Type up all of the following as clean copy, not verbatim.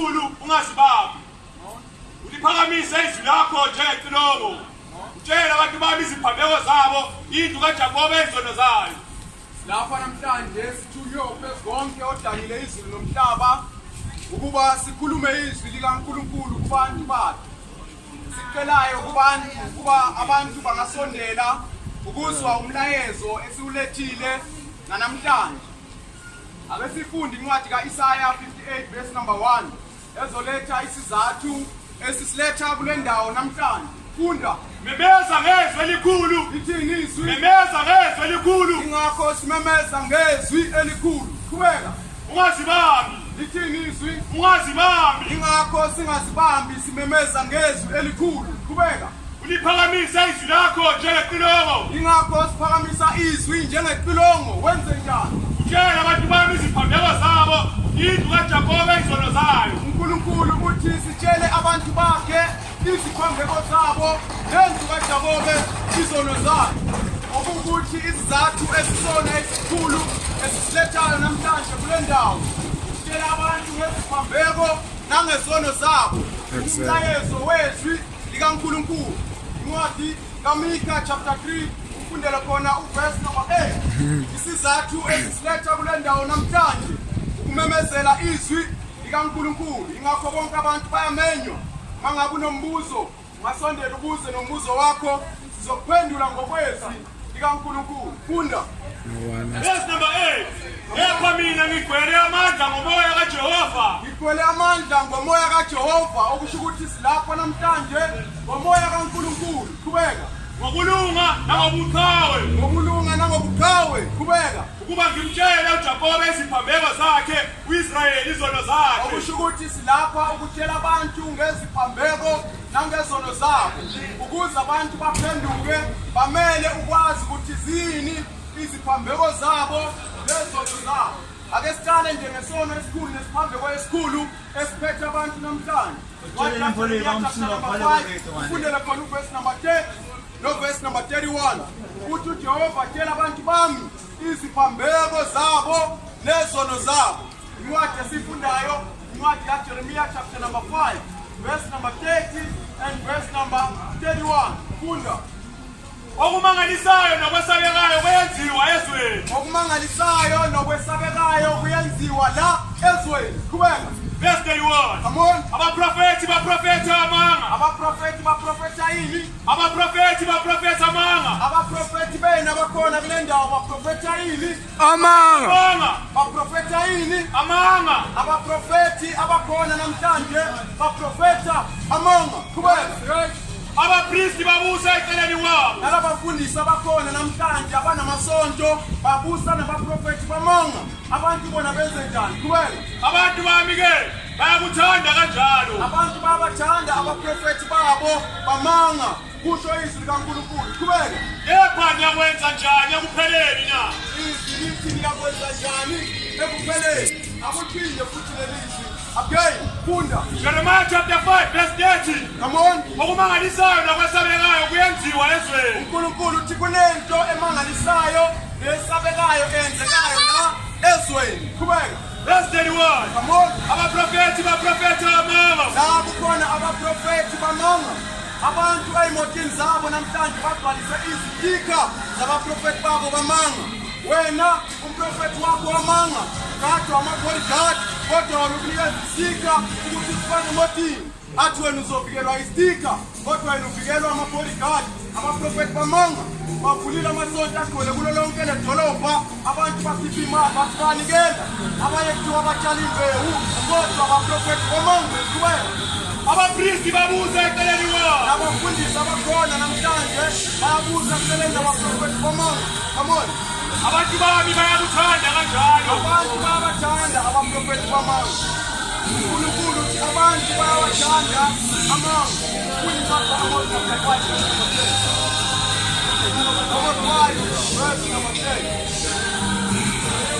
elikhulu ungazibambi. Uliphakamise izwi lakho njengecilongo. Utshela abantu bami iziphambeko zabo, indlu kaJakobe izono zayo. Lapha namhlanje sithunywe phezu konke odalile izulu nomhlaba ukuba sikhulume izwi likaNkulunkulu kubantu bakhe. Sicelayo kuba abantu bangasondela ukuzwa umlayezo esiwulethile namhlanje. Ake sifunde incwadi kaIsaya 58 verse number 1 ezoletha isizathu esisiletha kule ndawo namhlanje. Funda. Memeza ngezwi elikhulu. Lithini izwi? Memeza ngezwi elikhulu. Ingakho simemeza ngezwi elikhulu. Qhubeka. Ungazibambi. Lithini izwi? Ungazibambi. Ingakho singazibambi simemeza ngezwi elikhulu. Qhubeka. Uliphakamisa izwi lakho njengecilongo. Ingakho siphakamisa izwi njengecilongo. Wenze njani? Utshela abantu bami iziphambeko zabo, indlu kaJakobe izono zayo. uNkulunkulu uthi sitshele abantu bakhe iziphambeko zabo nendlu kaJakobe izono zayo. Okukuthi isizathu esisona esikhulu esisilethayo namhlanje kule ndawo. Sitshela abantu ngeziphambeko nangezono zabo. Umlayezo wezwi likaNkulunkulu. Incwadi kaMikha chapter 3 ufundela khona uverse number 8. Isizathu esisiletha kule ndawo namhlanje ukumemezela izwi likaNkulunkulu. Ingakho bonke abantu bayamenywa. Mangabe unombuzo masondela ubuze nombuzo wakho sizokuphendula ngokwezwi likaNkulunkulu. Funda. Verse number 8. Yepha mina ngigcwele amandla ngomoya kaJehova. Ngigcwele amandla ngomoya kaJehova, okusho ukuthi silapha namhlanje ngomoya kaNkulunkulu. Qhubeka. Ngokulunga nangobuqhawe. Ngokulunga nangobuqhawe. Qhubeka. Ukuba ngimtshele uJakobe iziphambeko zakhe, uIsrayeli izono zakhe. Okusho ukuthi silapha ukutshela abantu ngeziphambeko nangezono zabo, ukuze abantu baphenduke bamele ukwazi ukuthi zini iziphambeko zabo nezono zabo. Ake siqale nje ngesono esikhulu nesiphambeko esikhulu esiphethe abantu namhlanje. Ufundele khona uverse number 10 no verse number 31. Uthi uJehova tshela abantu bami iziphambeko zabo nezono zabo. Incwadi esifundayo incwadi kaJeremiah chapter number 5 verse number 30 and verse number 31. Funda. Okumangalisayo nokwesabekayo kuyenziwa ezweni. Okumangalisayo nokwesabekayo kuyenziwa la ezweni. Qhubeka. Verse 31. Come on. Abaprofeti baprofetha amanga. Abaprofeti baprofetha yini? Abaprofeti baprofetha amanga. Abaprofeti bena bakhona kule ndawo baprofetha yini? Amanga. Baprofetha yini? Amanga. Abaprofeti abakhona namhlanje baprofetha amanga. Qhubeka. Abapristi babusa eceleni wabo. Nalabafundisi abakhona namhlanje abanamasonto babusa nabaprofeti bamanga. Abantu bona benze njani? Qhubeka. Abantu bami ke bayakuthanda kanjalo. Abantu bayabathanda abaprofeti babo bamanga. Kusho izwi likaNkulunkulu. Qhubeka. Yepha ngiyakwenza njani ekupheleni na? Izwi lithi ngiyakwenza njani ekupheleni. Akuphinde futhi lelizwi. Again, funda. Jeremiah chapter 5 verse 30. Come on. Okumangalisayo nokwesabekayo kuyenziwa ezweni. uNkulunkulu uthi kunento emangalisayo nesabekayo enzekayo la ezweni. Qhubeka. Verse 31. Come on. Abaprofeti baprofetha amanga. La kukhona abaprofeti bamanga. Abantu ey'motini zabo namhlanje bagcwalise izitika zabaprofeti babo bamanga. Wena umprofeti wakho wamanga kade wama-bodyguard kodwa walukunikeza istika ukuthi sifane emotini. Athi wena uzovikelwa istika kodwa wena uvikelwa ama-bodyguard. Abaprofeti bamanga bavulile amasonto agcwele kulo lonke le dolobha. Abantu bakhipha imali basibanikela. Abanye kuthiwa batshala imbewu kodwa abaprofeti bamanga. Qhubeka. Abapristi babusa eceleni wabo. Abafundisi abakhona namhlanje bayabuza eceleni abaprofeti bamanga. Come on. Abantu bami bayakuthanda kanjalo. Abantu bayabathanda abaprofeti bamanga. uNkulunkulu uthi abantu bayawathanda amanga. Kuliphatha amazwi akhe. Number 5 verse number 10.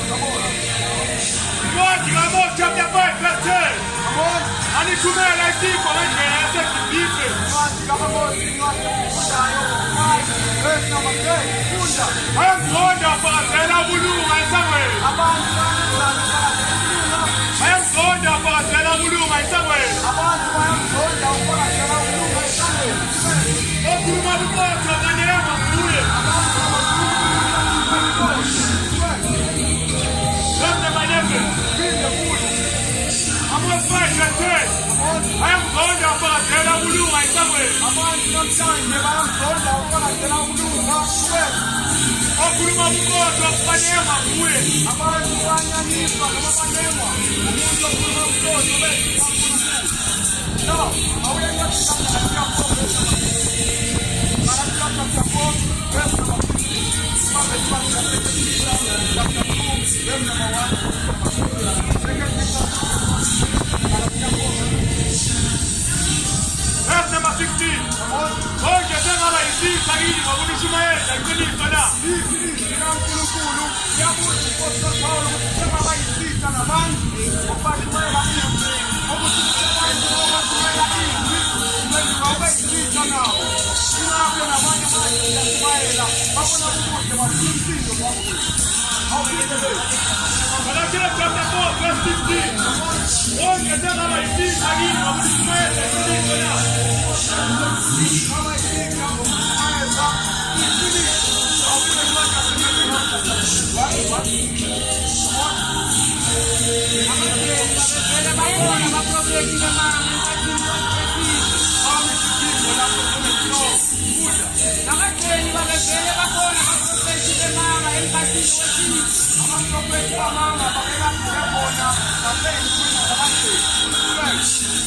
Come on. Incwadi kaMikha chapter 5 verse 10. Come on. Anithumela isipho ngendlela yaseGibhithe. Incwadi kaMose incwadi esifundayo 5 verse number 10. Funda. Bayamzonda fakazela ukulunga esangweni. Abantu bayathanda Bayamzonda fakazela ukulunga esangweni. amafayini atheni ayamzonda afakazela ukulunga esangweni abantu namhlanje bayamzonda ufakazela ukulunga okhuluma ubukodwa kufanengwa kuye abantu banyaniswa noma banengwa umuntu okhuluma ubukodwa benza no awuyenyathikana Verse number 16. Konke sengaba yisitha kini ngokunishumayeza iqiniso na. uNkulunkulu yabuza inkosi kaPawulu ukuthi sengaba yisitha nabantu ngokubathumela izwi ukuthi sebenze ngokubathumela izwi kwenziwa ube yisitha nabo ingakho nabanye bayashumayela babona ubuhle bafuna umsindo kwakuyo Galatians chapter 4 verse 16. Konke sengaba yisitha kini ngokunishumayeza iqiniso na.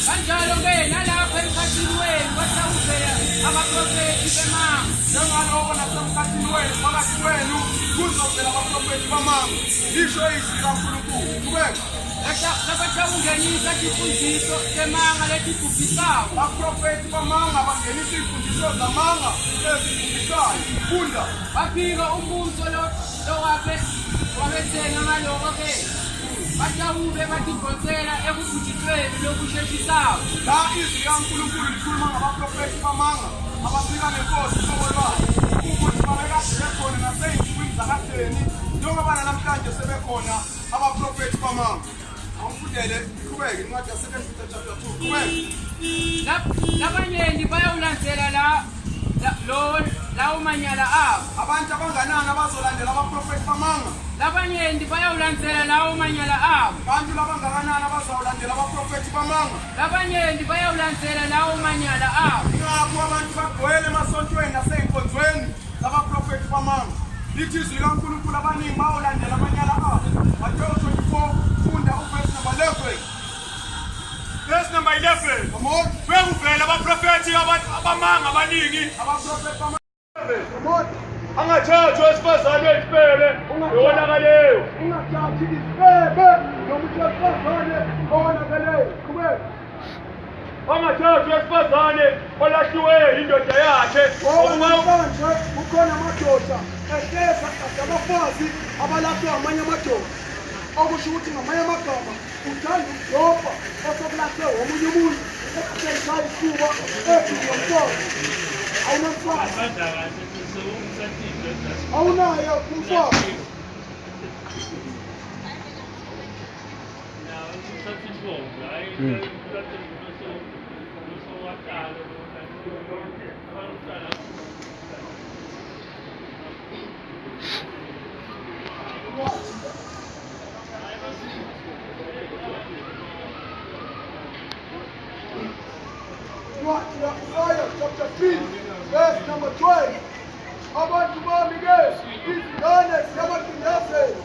Kanjalo-ke nalapho emkhathini wenu basawuvela abaprofethi bemanga njengalokho nasemkhathini wenu phakathi kwenu kuzovela abaprofethi bamanga lisho izwi likaNkulunkulu qhubeka labashawungenisa tifundiso temanga letibhubhisayo abaprofethi bamanga bangenisa iy'mfundiso zamanga ezibhubhisayo funda bafika umbuso wabethenga ngaloko-ke batawube batidonsela ekubhujisweni lokusheshisayo la izwi likaNkulunkulu likhuluma ngabaprofethi bamanga abafika nenkosi uhlobo lwayo ukuthi babekade bekhona nasey'nsukwini zakadeni njengoba namhlanje sebekhona abaprofethi bamanga awufundele qhubeke incwadi ya-2 Peter chapter 2 qhubeka labanyenti bayawulandzela lawo manyala abo abantu abanganani abazolandela abaprofethi bamanga labanyenti bayawulandzela lawo manyala abo abantu labangakanani abazawulandela abaprofethi bamanga labanyenti bayawulandzela lawo manyala abo ingakho abantu bagcwele emasontweni nasey'nkonzweni zabaprofethi bamanga lithi izwi likaNkulunkulu abaningi bawulandela amanyala abo Matthew 24 funda uverse number 11 Verse number 11. come on Bekuvela abaprofethi abamanga abaningi abaprofethi bamanga come on angathathwa wesifazane oyisipele owonakaleyo. ungathathi isibebe nomuntu wesifazane owonakeleyo qhubeka Angathathwa wesifazane olahliweyo indoda yakhe. namhlanje kukhona amadoda ehleza abafazi abalahlwe amanye amadoda okusho ukuthi ngamanye amagama uthanda ukudobha osekulahlwe omunye umuntu ekuseshaya isifuba ebhizi yomfazi awunamfazi awunayo umfazi Isaiah chapter 3 verse number 12 abantu bami-ke izingane ziyabacindezela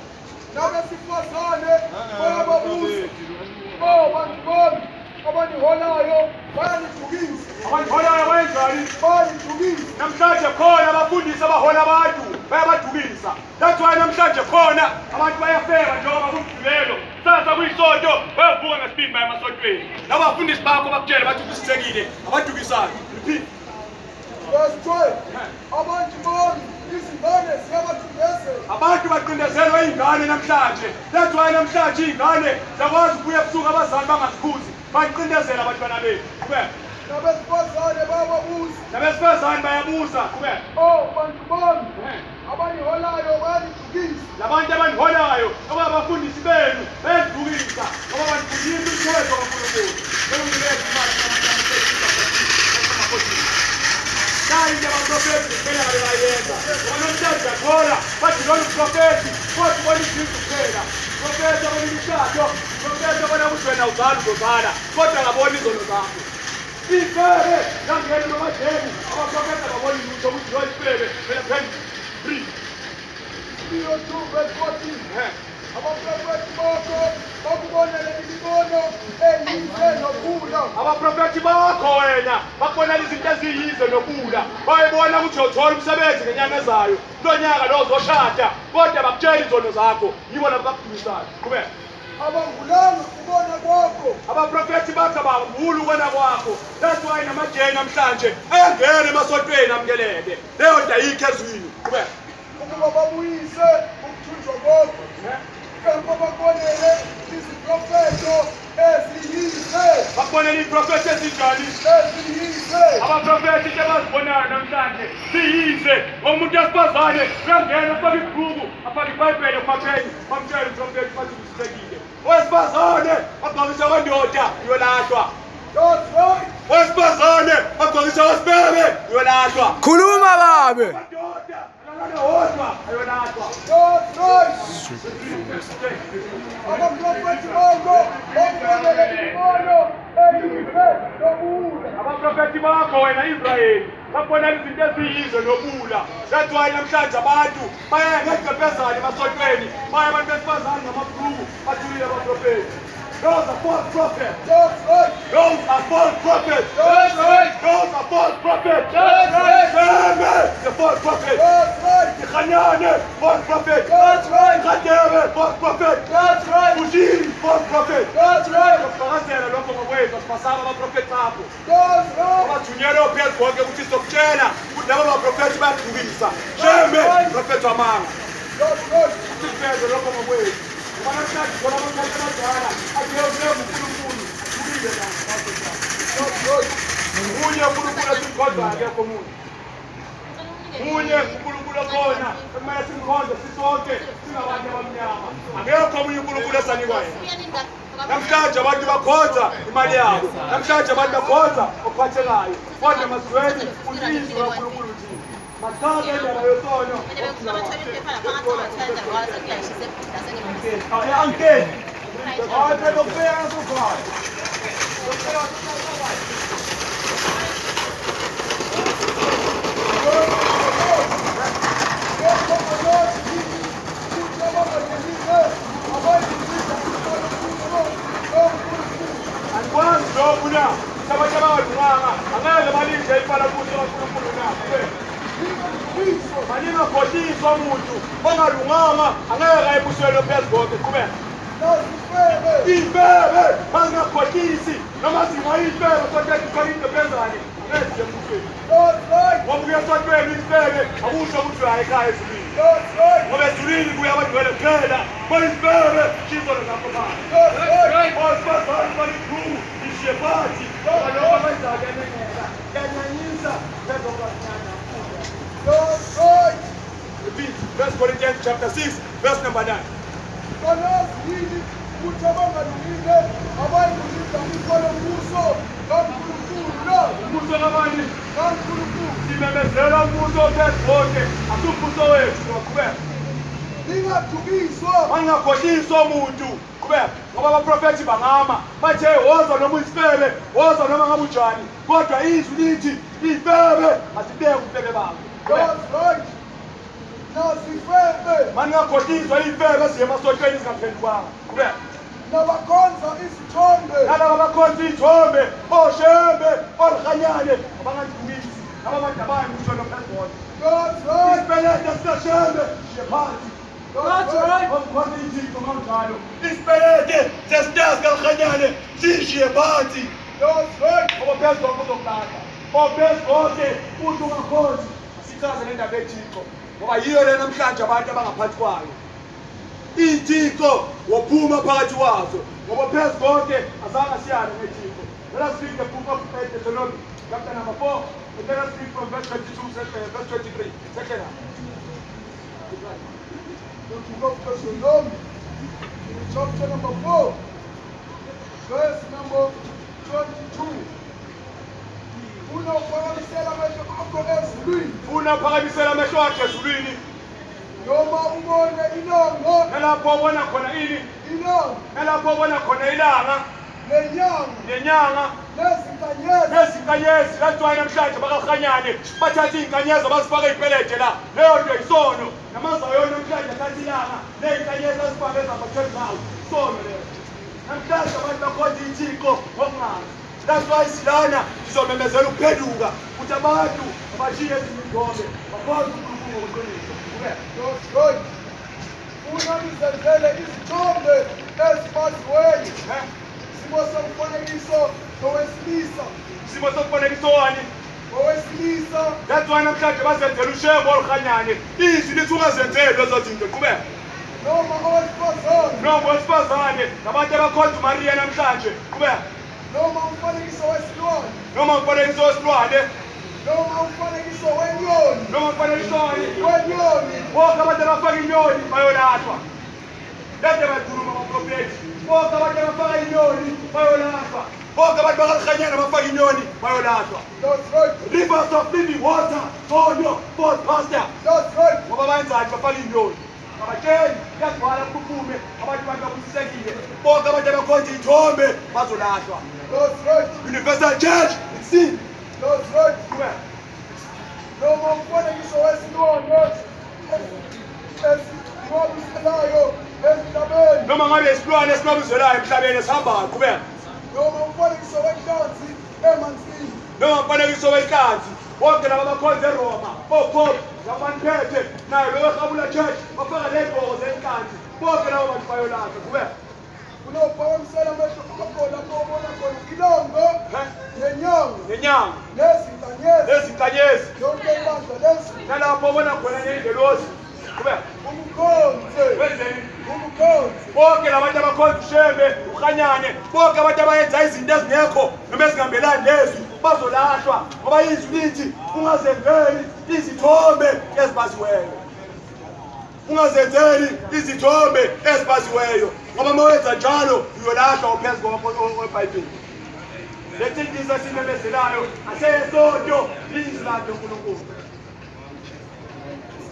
nabesifazane bayababuza bantu bami abaniholayo bayanidukisa Abaniholayo bayenzani? bayanidukisa Namhlanje khona abafundisi abahola abantu bayabadukisa. That's why namhlanje khona abantu bayafeka njengoba kumgibelo. Sasa kuyisonto bayavuka ngesibindi baya emasontweni. Nabafundisi bakho bakutshela bathi kusisekile abadukisayo. Repeat. verse 12 abantu bami izingane ziyabacindezela Abantu bacindezelwa ingane namhlanje. That's why namhlanje ingane zakwazi ukuya ebusuku abazali bangazikhuzi. Bacindezela abantwana bethu. Qhubeka. nabesifazane bayababuza Nabesifazane bayabuza. Qhubeka. bantu bami abaniholayo bayanidukisa Labantu abaniholayo ngoba abafundisi benu bayadukisa ngoba banifundisa umthetho kaNkulunkulu. Bengilezi imali Nayi nje abaprofethi kuphela bayenza. Ngoba namhlanje yakhola bathi lolu profethi kodwa ubona izinto kuphela. Profethi abona imishado, profethi abona ubudwena wena uzala uzozala kodwa ngabona izono zakho ifebe ngangena nomadeni abaprofeta babona lutho ukuthi lo ifebe phela phela free Iyo 2:14 abaprofeti bakho bakubonele imibono eyize nokula abaprofeti bakho wena bakubonela izinto eziyize nokula bayibona ukuthi uthola umsebenzi ngenyanga ezayo lo nyaka lo uzoshada kodwa bakutshela izono zakho yibo labo bakudumisayo kube abangulanga kubona kwakho abaprofeti bathi abangulu ukubona kwakho that's why namajeni namhlanje ayangena emasontweni amukeleke leyo nto ayikho ezwini kube ukuba babuyise ukuthunjwa kwakho kepha bakubonele iziprofeto eziyize bakubonela iprofethi ezinjani abaprofethi ke bazibonayo namhlanje siyize umuntu wesifazane uyangena afake ibhuku afake ibhayibheli emapheni bamtshela umprofethi bathi usisekile owesifazane agqokisa kwendoda uyolahlwa owesifazane agqokisa kwesibebe uyolahlwa Khuluma babe. madoda alala wodwa ayolahlwa abaprofeti bakho bakubonele imibono eyize nokula abaprofeti bakho wena Israyeli babonela izinto eziyize nokula that's why namhlanje abantu baya ngegqebhezane emasontweni baya abantu besifazane ngamabhruku bathulile abaprofeti those are false prophets those are false prophets those are false prophets the false prophet Khanyane false prophet Khadebe false prophet Bushiri false prophet bakazela lokho ngokwethu asipasaba abaprofeti bakho abathunyelwe phezu konke ukuthi sizokutshela ukuthi labo baprofethi bayadukisa sheme profethi wamanga siphezu lokho ngokwethu abanamhlanje khona abantu abadala akuyewunkulunkulu kulile munye unkulunkulu esimkhonzayo akekho munye munye unkulunkulu okhona ekumele simkhonze sisonke singabantu abamnyama akekho omunye unkulunkulu esanikwa yena namhlanje abantu bakhonza imali yabo namhlanje abantu bakhonza okuphathekayo kodwa emazweni ulizwe kaNkulunkulu uthini mathatha indlela yosono angeni hayi lokubeka sokwayo Anikwazi lokhu na abantu abangalunganga angeke balinde ifana kuso kaNkulunkulu na maningakhohliswa umuntu ongalunganga angeke ayibushelwe phezu konke qhubeka ifebe mangakhohlisi noma singayifebe kodwa ikhona phezane ngeke embusweni ngoba kuya esontweni ifebe akusho ukuthi uyayikhaya ezulwini ngoba ezulwini kuya abangcwele kuphela bayifebe shizolo zakho phansi osifazane balibhruku ishiye phansi ngoba lokho abenzayo yanengeka yanyanyisa lezokwanyanya repeat 1 Corinthians chapter 6 verse number 9 Konazini ukuthi abangalungile abayinguliza umthwalo mbuso kaNkulunkulu umbuso kabani kaNkulunkulu simemezela umbuso phezu konke asumbuso wethu waqhubeka lingadukiswa mangakhohliswa umuntu qhubeka ngoba abaprofethi bangama bathe woza noma uyisifebe woza noma ngabe unjani kodwa izwi lithi ifebe asibeke umfebe babo right nasifebe mangakhohliswa ifebe siye emasontweni zingaphendukwanga qhubeka nabakhonza izithombe nalaba bakhonza iy'thombe oshembe olihanyane abangandumisi ababantu abayangusho nophezona isipelede sikashembe shiye phansi okhona iy'thixo kanjalo isipelede sesitazi kalihanyane sishiye phansi ngoba phezu konke uzokulahla ophezu konke uthi ungakhonzi sichaze le ndaba ethixo ngoba yiyo le namhlanje abantu abangaphansi kwayo iy'thixo wophuma phakathi wazo ngoba phezu konke azange siyane ngethixo. Let us read the book of Deuteronomy chapter number 4 and let us read from verse 22 verse 23 second half. The book of Deuteronomy chapter number 4 verse number 22 unophakamisela amehlo akho ezulwini Funa uphakamisela amehlo akho ezulwini noma ubone inongo nalapho ubona khona ini inongo nalapho ubona khona ilanga nenyanga nezinkanyezi lathiwa namhlanje bakaRhanyane bathatha iy'nkanyezo bazifaka iy'pelede la leyo nto yisono namazayo namhlanje athatha ilanga ney'nkanyezi azifake ezamatheli zawo isono leyo namhlanje abantu bakhonza iy'thixo ngokungazi lathiwa isilana sizomemezela ukuphenduka ukuthi abantu abashiye ezinye ingombe bakhonza uNkulunkulu ngokuqinisa Funa nizenzele izithombe ezibaziweyo. Simo sokufanekiso ngowesilisa. isimo sokufanekisowani Ngowesilisa. lathiwa namhlanje bazenzela ushebo oluRhanyane izwi lithi ungazenzeli lezo zinto qhubeka Noma owesifazane. noma wesifazane nabantu abakhonza uMariya namhlanje qhubeka Noma umfanekiso wesilwane. noma umfanekiso wesilwane Noma umfanekiso wenyoni. noma umfanekisowani Wenyoni. bonke abantu abafaka inyoni bayolahlwa lede bakhuluma amaprofethi bonke abantu abafaka inyoni bayolahlwa bonke abantu bakaRhanyane abafaka inyoni bayolahlwa That's right. rivers of living water fonyo for pastor That's right. ngoba bayenzani bafaka inyoni abatsheni kuyagcwala kuphuphume abantu babusisekile bonke abantu abakhonza iy'thombe bazolahlwa That's right. universal church itsin That's right. Noma umfanekiso wesilwane. Esinqobiselayo emhlabeni. noma ngabe isilwane esinobuzelayo emhlabeni esihambayo qhubeka Noma umfanekiso wenhlanzi emanzini. noma umfanekiso wenhlanzi bonke laba bakhonza eRoma oPope labaniphethe nayo leyo Rhabula church bafaka ley'gqoko zenhlanzi bonke labo bantu bayolahlwa qhubeka Unophakamisela amehlo akho lapho ubona khona ilongo nenyanga nenyanga nezinkanyezi nezinkanyezi yonke ibandla lezi nalapho obona khona ney'ngelosi qhubeka umukhonze wenzeni umukhonze bonke labantu abakhonza uShembe uRhanyane bonke abantu abayenza izinto ezingekho noma ezingahambelani nezwi bazolahlwa ngoba izwi lithi ungazenzeli izithombe ezibaziweyo ungazenzeli izithombe ezibaziweyo ngoba uma wenza njalo uyolahlwa uphezu kweBhayibheli lethi ndiza simemezelayo aseyesonto izwi lakhe uNkulunkulu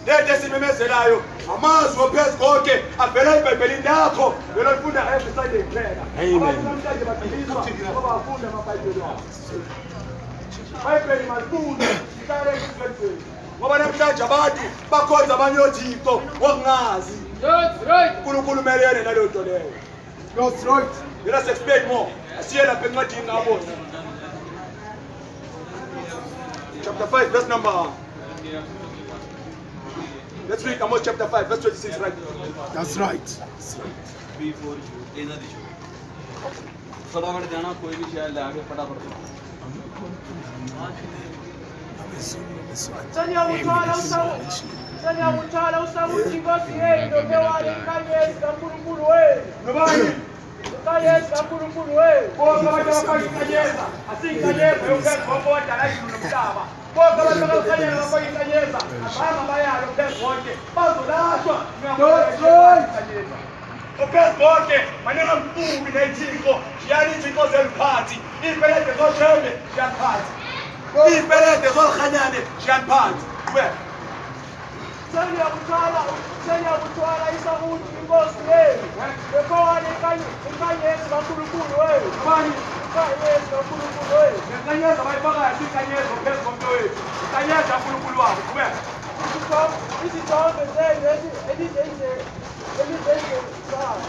lento esimemezelayo amazwi ophezu konke avela eBhayibhelini lakho lelo lifunda every Sunday kuphela abantu namhlanje bagqiliswa ngoba bafunda amaBhayibheli wabo iBhayibheli malifunda ihlale ezizweni ngoba namhlanje abantu bakhonza abanye othixo ngokungazi That's right. uNkulunkulu umelene naleyo nto leyo That's right. let us expect more asiye lapha encwadini kaAmose chapter 5 verse number 1. Let's read Amos chapter 5 verse 26 right. That's right. Before you लेना दीजिए फटाफट जाना कोई भी शायद ले आके फटाफट Sanyakuthala usakuthi inkosi yenu bewale inkanyezi kaNkulunkulu wenu. Nobani Inkanyezi kaNkulunkulu wenu. bonke abantu abafaka inkanyeza asiyinkanyeza yokuphezu konke wadala izulu nomhlaba bonke abantu abakhanyela abafaka inkanyeza abahamba bayalo phezu konke bazolahlwa ophezu konke manenga mfubi nethixo shiyani iy'thixo zeliphansi iy'pelede zoShembe shiyani phansi iy'pelede zoRhanyane shiyani phansi qhubeka Sanyakuthala isakuthi inkosi yenu bewale inkanyezi kaNkulunkulu wenu. nobani Inkanyezi kaNkulunkulu wenu. lenkanyeza bayifakayo siyinkanyeza phezu komntu wethu inkanyeza kaNkulunkulu wabo qhubeka Izithombe zenu elizenzelisayo.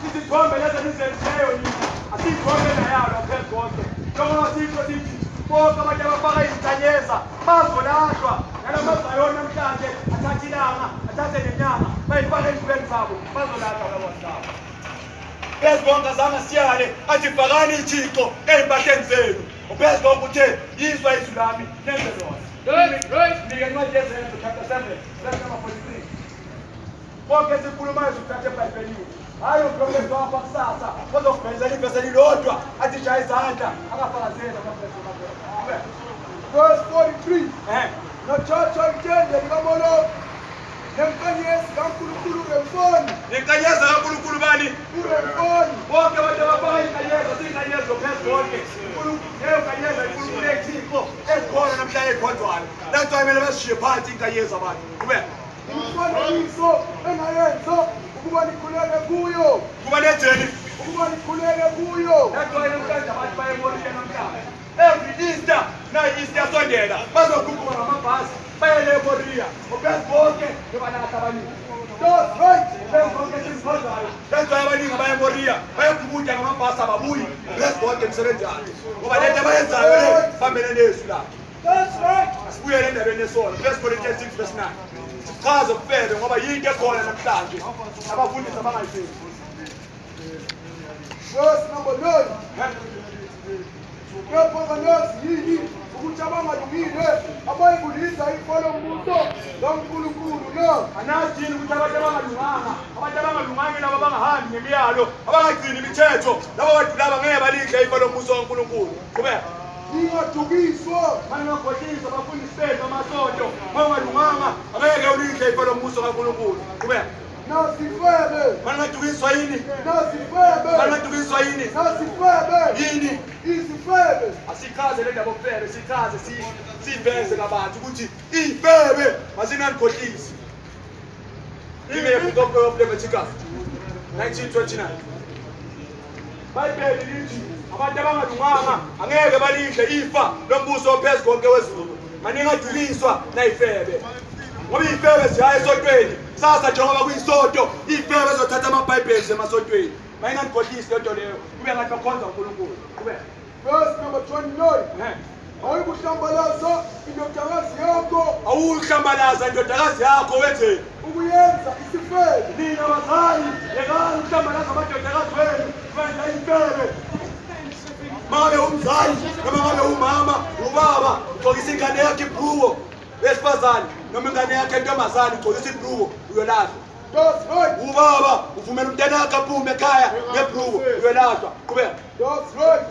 izithombe lezi nizenzileyo nina asiyithombe nayalo phezu konke njengoba sisho sithi bonke abantu abafaka izinkanyeza bazolahlwa nalamazayo namhlanje athathe ilanga athathe nenyanga bayifake ey'mpilweni zabo bazolahlwa labohlabo phezu konke azange siyale athi fakani ithixo ey'mpahleni zenu uphezu konke uthe yizwa izwi lami nenze lona nike ncwadi yezenzo chapter 7 verse number 43 konke esikhulumayo sikuthathe eBhayibhelini hayi uprofethi wakho kusasa ozokubhenzela ivesi elilodwa athi shaya izandla akafakazeli Verse 43. Notshatsha itende likaMoloki nenkanyezi kaNkulunkulu remfoni. nenkanyeza kaNkulunkulu bani Uremfoni. bonke abantu abafaka inkanyeza ziyinkanyeza zophezu konke leyo nkanyeza inkulunkulu ethixo ezikhona namhlanje ezikhonzwayo lanto kumele bazishiye phansi inkanyeza abantu kube Imifanekiso engayenza ukuba nikhuleke kuyo. kuba nenzeni Kubaluleke kuyo. That's why namhlanje abantu bayemoriya namhlanje. Every Easter, nayo Easter yasondela, bazoguguma ngamabhasi, bayele eMoriya. Ubese bonke bebanatha abaningi. That's right. Ubese bonke simkhozayo. That's why abaningi abaya eMoriya, bayokhumuja ngamabhasi ababuyi. Ubese bonke emsebenzi wakhe. Ngoba lento abayenzayo le bambene nesu la. That's right. Asibuyele endabeni yesona. First Corinthians 6 verse 9. Sichaze ukufebe ngoba yinto ekhona namhlanje. Abafundisi abangayifezi. Verse number 9. Kepha kanazi yini ukuthi abangalungile abayibulisa ifolo mbuso kaNkulunkulu na. Anazi yini ukuthi abantu abangalunganga laba abangahambi ngemiyalo, abangagcini imithetho, laba bantu laba ngeke balidle ifa lombuso kaNkulunkulu. Kubeka Ningadukiswa. maningakhohlisa abafundisi bethu amasonto, mangalunganga angeke ulidle ifa lombuso kaNkulunkulu. Kubeka Nasifebe. maningadukiswa yini? Nasifebe. Maningadukiswa yini? Nasifebe. Yini? Isifebe. Asichaze le ndaba ofebe, sichaze siveze kabanzi ukuthi ifebe masingalikhohlisi. Give me a book of Leviticus 1929. Bible lithi abantu abangalunganga angeke balidle ifa lombuso ophezu konke wezulu. Maningaduliswa nayifebe. Ngoba ifebe siya esontweni. Sasa njengoba kuyisonto, ifebe ezothatha amabhayibheli emasontweni. Mayingalikhohlisi lento leyo. Kube ngathi bakhonza uNkulunkulu. Kube Verse number 29. Awuyikuhlambalaza indodakazi yakho awuhlambalaza indodakazi yakho wenzeni? ukuyenza isifebe. Nina bazali, yekani ukuhlambalaza amadodakazi wenu kwenza ifebe. Mangabe umzali, noma ngabe umama, ubaba, ugqokisa ingane yakhe ibhruko wesifazane, noma ingane yakhe entombazane ugqokisa ibhruko uyolahlwa. That's right. Ubaba uvumela umntana wakhe aphume ekhaya ngebhruko uyolahlwa. Qhubeka. That's right.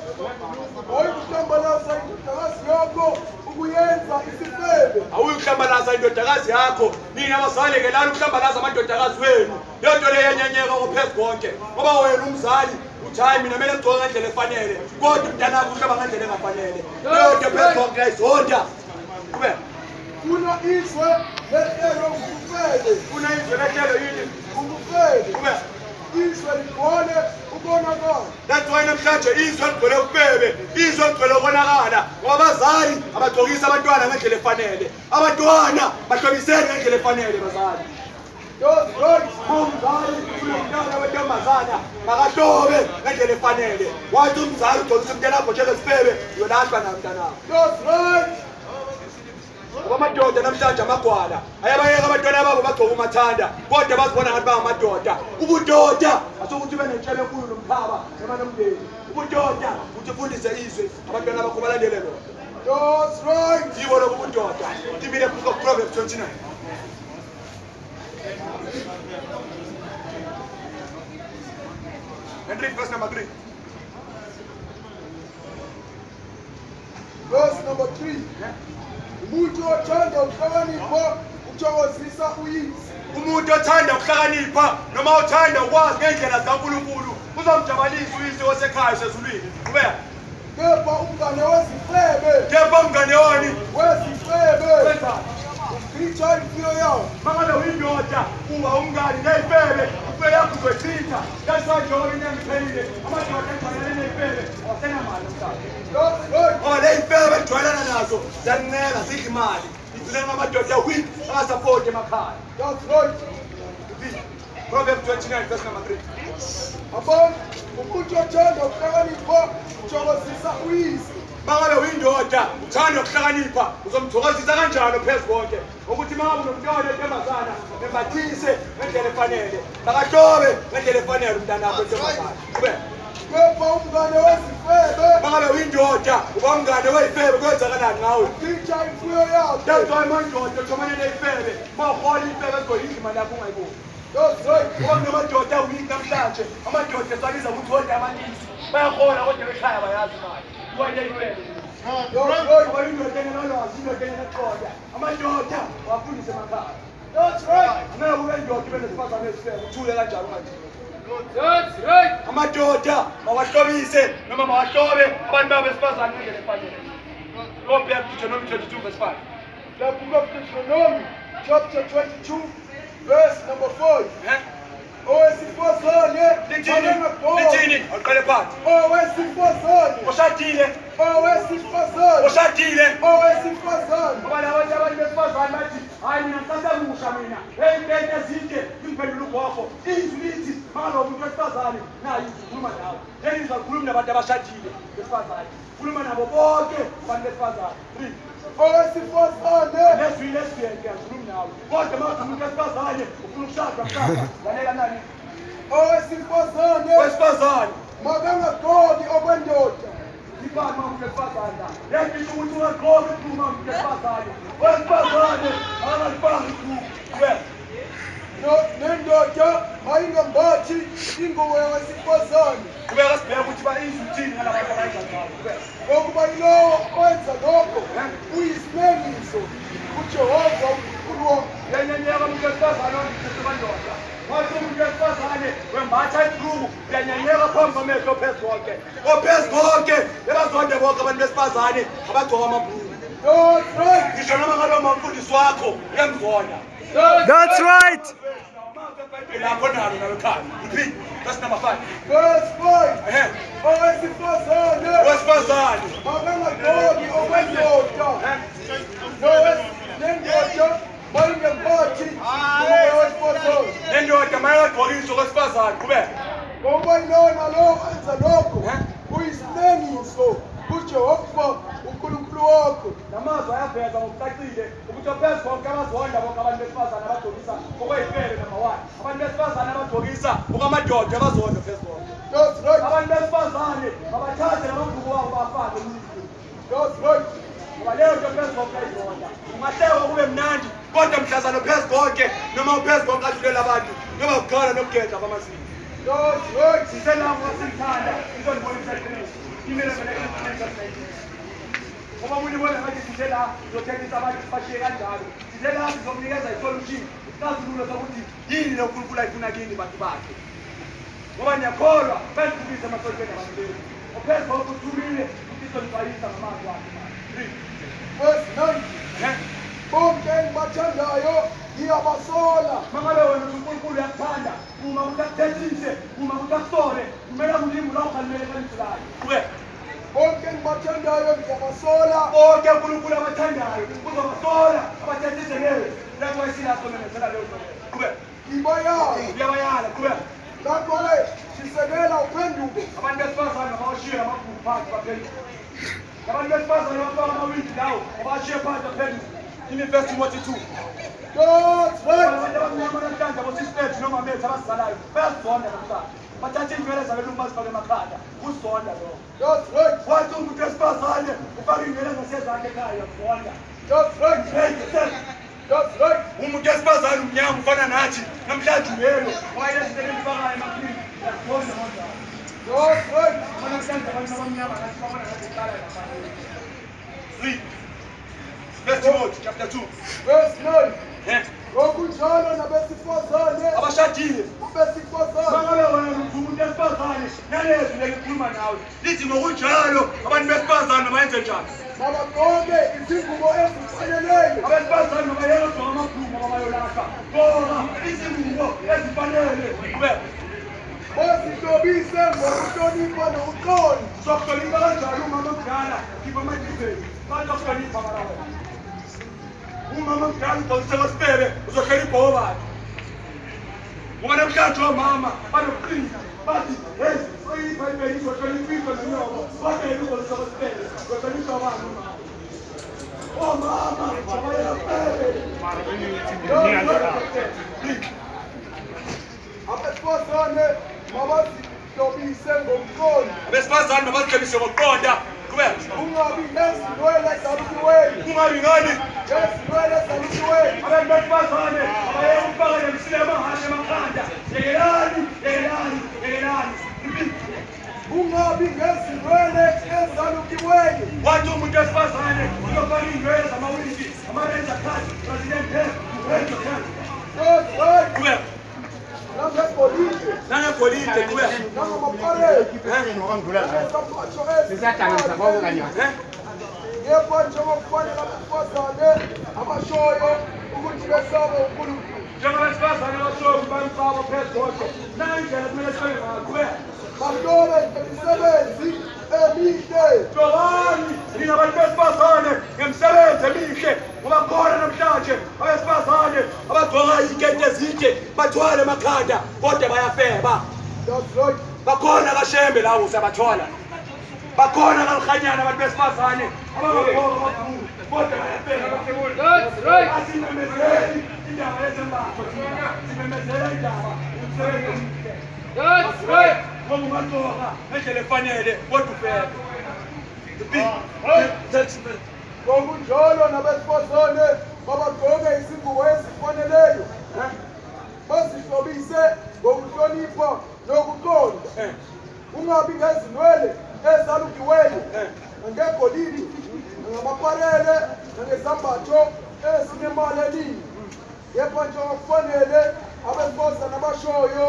Awuyikuhlambalaza indodakazi yakho ukuyenza isifebe. Awuyikuhlambalaza indodakazi yakho. Nina abazali ke lana ukuhlambalaza amadodakazi wenu. Leyo nto leyo yenyenyeka ophezu konke. Ngoba wena umzali uthi hayi mina kumele ngigcoke ngendlela efanele. Kodwa umntana wakho uhlamba ngendlela engafanele. Leyo nto phezu konke ayizonda. Qhubeka. Funa izwe lehlelo ngufebe. Funa izwe lehlelo yini? Ngufebe. Qhubeka. Izwe ligcwele ukonakala. That's why namhlanje izwe ligcwele ubebe, izwe ligcwele ukonakala. Ngoba abazali abagcokisa abantwana ngendlela efanele. Abantwana bahlobisene ngendlela efanele bazali. That's right. Umzali umntana wentombazana makahlobe ngendlela efanele. Wathi umzali ugcokisa umntana wakho njengesifebe uyolahlwa na umntana wakho. That's right. Ngoba amadoda namhlanje amagwala ayabayeka abantwana babo bagcoka umathanda kodwa bazibona ngathi bangamadoda. Ubudoda asokuthi ube netshebe enkulu nomkhaba noma nomndeni. Ubudoda uthi ufundise izwe abantwana bakho balandele lona. That's right. Yibo lokho ubudoda. Give me the book of Proverbs 29. And read verse number 3. Verse number 3. Umuntu othanda ukuhlakanipha uthokozisa uyise. Umuntu othanda ukuhlakanipha noma othanda ukwazi ngendlela zikaNkulunkulu uzomjabalisa uyise osekhaya sezulwini. Kubeka. Kepha umngane wezifebe. Kepha umngane wani? Wezifebe. Wenzani? Ukhitha imfuyo yawo. Mangabe uyindoda uba umngane neyifebe imfuyo yakho uzoyicitha. That's why njengoba inyanga iphelile amadoda egcwalele neyifebe awasenamali namhlanje. That's right. Ngoba leyifebe egcwalana nazo ziyancela zidla imali. Igcina amadoda weak angasapoti emakhaya. That's right. Proverbs 29 verse number 3. Abantu umuntu othanda ukuhlakanipha uthokozisa uyise. Mangabe uyindoda uthanda ukuhlakanipha uzomthokozisa kanjalo phezu konke ukuthi mangabe unomntwana entombazana embathise ngendlela efanele makahlobe ngendlela efanele umntana wakho entombazana. Kubeka. Kepha umngane wezifebe. Mangabe uyindoda uba umngane weyifebe kwenzakalani ngawe? Ukhitha imfuyo yawo. That's why mandoda xhomane neyifebe mawuhola ifebe ezigoyidla imali yakho ungayiboni. That's right. Ngoba kunamadoda awiki namhlanje amadoda esaliza ukuthi wonke amanisi bayahola kodwa ekhaya bayazi imali. Kuwayile ifebe. That's right. Ngoba indoda enolwazi indoda eneqoda amadoda wafundise emakhaya. That's right. Angeke ube indoda ibe nesifazane esifebe uthule kanjalo ungathi. That's right. Amadoda mawahlobise noma mawahlobe abantu babo besifazane ngendlela efanele. Go back to Deuteronomy 22 verse 5. The book of Deuteronomy, chapter 22, verse number 5. owesifazane Lithini? Awuqale phansi. owesifazane Ushadile. owesifazane Ushadile. owesifazane Ngoba labo abantu besifazane bathi hayi mina ngisasemusha mina. Hey ngeke ezinde ngiphendula ugogo. Izwi lithi manje umuntu wesifazane nayi ukhuluma nawe. Yena izakhuluma nabantu abashadile besifazane. Khuluma nabo bonke abantu besifazane. owesifazane Leswi lesbian ngiyakhuluma nawe. Kodwa manje umuntu wesifazane ufuna ukushada mhlaka. Lalela nani? owesifazane Wesifazane. makangagqoki okwendoda Ibani umuntu wesifazane la. Yasho ukuthi ungagqoki ukukhuluma umuntu wesifazane. Wesifazane akalifani kuwe. nendoda mayingambathi ingubo yowesifazane Kubeka sibheke ukuthi izwi uthini ngalabantu abayizanjalo. Kubeka. ngokuba yilowo owenza lokho uyisimeniso kuJehova uNkulunkulu wonke. Uyanyenyeka umuntu wesifazane osebandoda. Wathi umuntu wesifazane wembatha ibhruku uyanyenyeka phambi kwamehlo ophezu konke. Ophezu konke ebazonde bonke abantu besifazane abagcoka amabhruku. That's right. Ngisho noma ngabe umfundisi wakho uyamzonda. That's right. Lapho nalo nawe ekhaya. Repeat. That's number 5. Verse 5. Ehe. Owesifazane Wesifazane. makangagqoki okwendoda nendoda mayingambathi ingubo yowesifazane Nendoda mayingagqokiswa kwesifazane. Kubeka. ngokuba yilowo nalowo enza lokho uyisimeniso kuJehova uNkulunkulu wakho. Namazwi ayaveza ngokucacile ukuthi ophezu konke abazonda bonke abantu besifazane abagcokisa okweyifele number 1. Abantu besifazane abagcokisa okwamadoda abazonda ophezu konke. That's right. Abantu besifazane abathathe namabhuku wabo bafake emlilweni. That's right. Ngoba leyo nto ophezu konke ayizonda. Ungahlekwa kube mnandi kodwa mhlazana ophezu konke noma ophezu konke adlulela abantu noma ukukhala nokugedla kwamazinyo. That's right. Siselapho sithanda izonibonisa iqiniso. Imele ngoba umuntu ubona ngathi sithe la sizothengisa abantu sibashiye kanjalo. Sithe la sizomnikeza isolution. Isixazululo sokuthi yini lo uNkulunkulu ayifuna kini bantu bakhe. Ngoba ngiyakholwa bendikubise emasontweni abantu benu. Ophezu konke uthumile ukuzonifayisa ngamazwi akhe. Verse 9. Bonke engibathandayo ngiyabasola. Mangabe wena uNkulunkulu uyakuthanda uma utakuthethise uma utakusole kumele ulimi lwakho alimele kanjalo. Kuwe Bonke engibathandayo ngiyabasola. bonke uNkulunkulu abathandayo uzobasola abathethise leyo. Lapho wesilaso memezela leyo nto. Kuwe Ngibayala. uyabayala kuwe. Ngakho-ke sisekela uphenduke. Abantu besifazane abawashiye amabhuku phansi baphenduka. Abantu besifazane abafaka amawindi lawo abawashiye phansi baphenduka. Kimi 1 Timothy 2. That's right. Abantu abamnyama namhlanje abosisiphethu noma methu abasizalayo bayazonda namhlanje. Bathatha iy'nwele zabelungu bazifake emakhanda. Kuzonda lokho. That's right. Wathi umuntu wesifazane ufake iy'nwele zasezandla ekhaya uyazonda. That's right. That's right. Umuntu wesifazane umnyama ufana nathi namhlanje uyelo. Wayezihlele ifakayo emakhini. Uyazonda kanjalo. That's right. Namhlanje abantu abamnyama nathi babona ngathi iqala ngafanele. 3. 1 Timothy chapter 2. Verse 9. Eh? Ngokunjalo nabesifazane Abashadile. abesifazane Mangabe wena umuntu wesifazane nalezi lelikhuluma nawe. Lithi ngokunjalo abantu besifazane bayenze njani? mabagqoke izingubo ezifaneleyo. Abesifazane mabayele ukugqoka amabhruku ngoba bayolahla. Gqoka izingubo ezifanele. Kube Bazihlobise ngokuhlonipha nokuqonda. sokuhlonipha kanjani umama omdala khipha amadiveni. Kanti okuhlonipha mara wena. Umama omdala ugqokise kwasibele uzohlonipha obani? Ngoba namhlanje omama banokuqina bathi hey soyiphayipheli izohloniphiswa nenyoko kodwa yena ugqokise kwasibele uzohlonipha obani umama? Omama abayafele. Abesifazane mabazihlobise ngokuqonda. Abesifazane mabazihlobise ngokuqonda. Qhubeka. Ungabi nezinwele zalukiweyo. Kungabi ngani? Nezinwele zalukiweyo. Abantu besifazane abayeke ukufaka nemisindo yamahashe emakhanda. Yekelani, yekelani, yekelani. Ungabi nezinwele ezalukiweyo. Wathi umuntu wesifazane uzofaka iy'nwele zamawindi, ama-razor cut, president hair, razor cut. That's right. Qhubeka. Nangegolide. Nangegolide, qhubeka. Nangamapareki. Ngepha njengokufanele abesifazane abashoyo ukuthi besaba uNkulunkulu. njengabesifazane abashongi bamsabo phezu konke nayindlela kumele sibe ngayo qhubeka Bantobe imisebenzi emihle. Jobani ninabantu besifazane ngemisebenzi emihle ngoba khona namhlanje abesifazane abagcoka iziketi ezide bathwale emakhanda kodwa bayafeba That's right. bakhona kashembe lawo siyabathola bakhona kalihanyana abantu besifazane abangagqoka amakhulu kodwa bayafeba basekhona That's right. asimemezeli indaba yezembatho thina simemezela indaba yomsebenzi omuhle That's right. ngoba ungagcoka ngendlela efanele kodwa ufebe Ngokunjalo nabesifazane babagqoke izingubo ezifaneleyo. Bazihlobise ngokuhlonipha nokuqonda. Ungabi ngezinwele ezalukiweyo, ngegolide, ngamaparele, ngezambatho ezinemali eningi. Kepha nje okufanele abesifazane abashoyo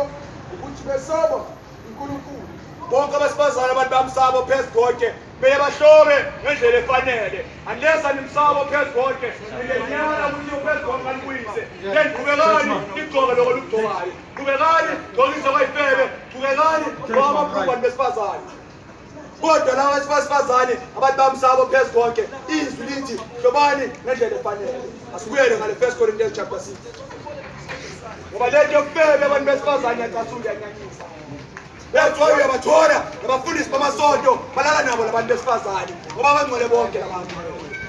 ukuthi besaba uNkulunkulu. bonke abesifazane abantu bamsabo phezu konke beye bahlobe ngendlela efanele unless animsabo phezu konke ngenyana ukuthi phezu konke anibuyise then qhubekani igcoke lokho lugcokayo qhubekani gcokise kwayifebe qhubekani ngoba amabhruku abantu besifazane kodwa laba besifazane abantu bamsabo phezu konke izwi lithi hlobani ngendlela efanele asibuyele ngale 1 Corinthians chapter 6 ngoba lento yokufebe abantu besifazane yacasula yanyanyisa Bethwa uyabathola nabafundisi bamasonto balala nabo labantu besifazane ngoba bangcwele bonke labantu.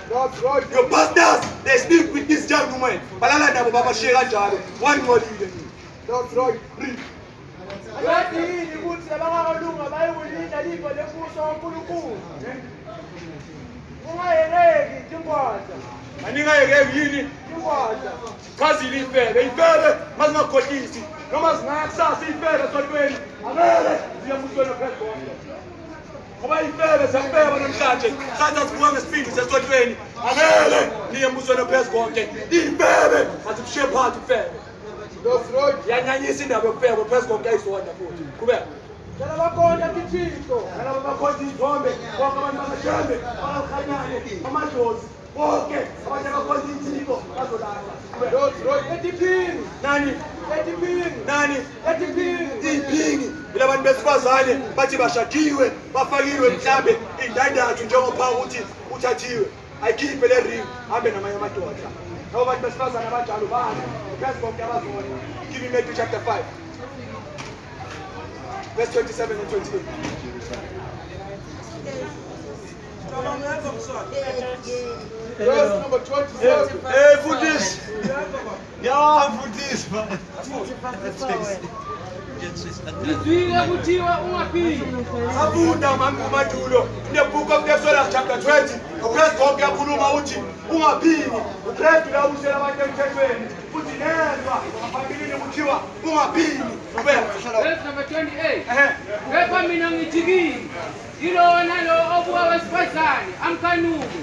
That's right. Your pastors they sleep with this young woman balala nabo babashiye kanjalo wangcolile. That's right. Yathi yini ukuthi abangakalunga bayikulinda lifa lembuso kaNkulunkulu. Ungayeleki ingwadla. Aningayekeki yini Ingwadla. chazile ifebe ifebe mazingakhohlisi noma zingakusasa ifebe sontweni angeke ziyembusweni phezulu konke. Ngoba ifebe siyafeba namhlanje sathi asibuka ngesipindi sesontweni angeke niyembusweni phezulu konke. Ifebe asibushiye phansi ifebe. That's right. Yanyanyisa indaba yokufeba phezulu konke ayizona futhi. Qhubeka. Jala bakhona kiThixo. Nalabo bakhonza izithombe bonke abantu bamashembe abakhanyane amadlozi bonke abantu abakhonza insiko bazolala. That's right. Etiphini. Nani Etiphini. nani Etiphini. iphingi ilabantu besifazane bathi bashadiwe bafakiwe mhlambe indandathu njengoba ukuthi uthathiwe ayikhiphe le ring hambe namanye amadoda labo bantu besifazane abanjalo bani phezulu konke abazona. Give me Matthew chapter 5 verse 27 and 28. Verse number 27. Hey, Buddhist. Yeah, Buddhist. Izwile kuthiwa ungaphili. Afunda madulo in the book of Exodus chapter 20 uPhezulu konke yakhuluma uthi ungaphili uKristu la usela abantu emthethweni futhi nezwa ngaphambilini kuthiwa ungaphili Verse number 28. Kepha mina ngithi kini, yilona lo obuka wesifazane amkhanuke.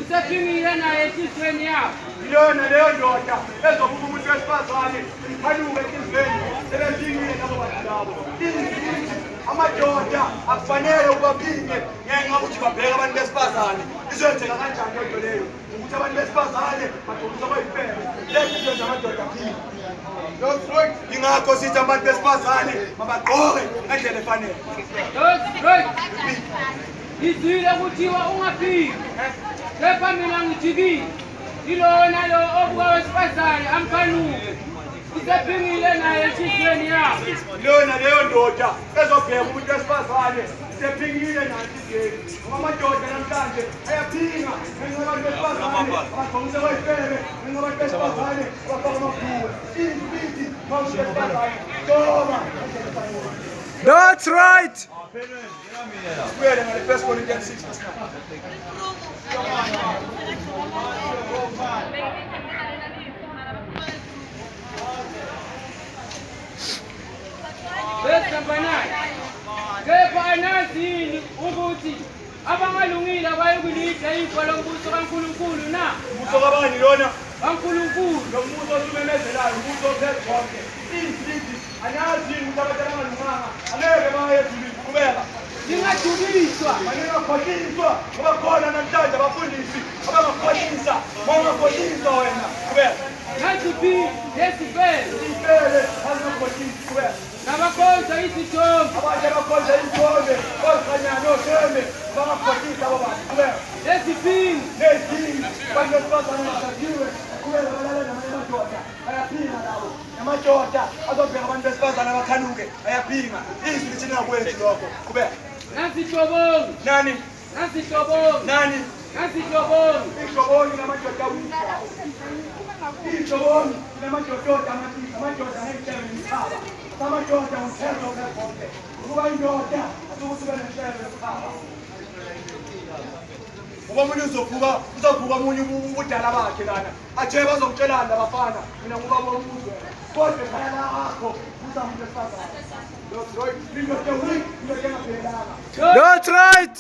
Usephingile naye enhlizweni yakho. yilona leyo ndoda ezobuka umuntu wesifazane ikhanuke enhlizweni sebephingile labo bantu labo. Amadoda akufanele ukubaphinge ngenxa ukuthi babheke abantu besifazane izenzeka kanjani lento leyo ukuthi abantu besifazane bagcokisa bayifebe lento izenza amadoda aphile. That's right. Ingakho sithi abantu besifazane mabagqoke ngendlela efanele. That's right. Izwile kuthiwa ungaphili. Kepha mina ngithi kini, yilona lo obuka wesifazane amkhanuke. Usephingile naye enhlizweni yakho. Lona leyo ndoda ezobheka umuntu wesifazane sephingile naye enhlizweni. Ngoba amadoda namhlanje ayaphinga ngenxa yabantu besifazane abagqokisa bayifebe ngenxa yabantu besifazane abafaka amabhuku. Izwithi abantu besifazane njengoba That's right. sibuyele ngale 1 Corinthians 6 verse 9. Verse number 9. Kepha anazi yini ukuthi abangalungile bayokulidla ifa lombuso kaNkulunkulu na? Umbuso kabani lona? kaNkulunkulu. Lo mbuso osumemezelayo umbuso ophezulu konke. Izwithi anazi yini ukuthi abantu abangalunganga angeke baye ezulwini. Qhubeka. Lingajuliswa. Bangakhohliswa ngoba khona namhlanje abafundisi abangakhohlisa. Bangakhohliswa wena. Qhubeka. Ngathi Ipele, azinokhotisi kubeka. nabakhonza izithombe Abanye abakhonza izithombe, okhanyana nothembe, bangakhothisa abo bantu kubeka. neziphingi Nezini, abantu besifazane basathiwe, kubeka balala namanye amadoda, ayaphinga nabo. Namadoda azobheka abantu besifazane abakhanuke, ayaphinga. Izwi lithi ningakwenzi lokho, kubeka. nazihlobongi Nani? nazihlobongi Nani? nazihlobongi Ishoboni namadoda awisa. Ishoboni namadoda amathisa, amadoda anenhlelo yemkhaba. Amadoda umthetho webhonke. Ukuba indoda asukuthi ube nenhlelo yemkhaba. Ngoba umuntu uzovuka omunye ubudala bakhe lana. Athe bazokutshelana abafana, mina nguba bomuzwe. Kodwa ekhaya lakho uzamuntu esifazane. Indoda weak, indoda engaphelelanga. That's right.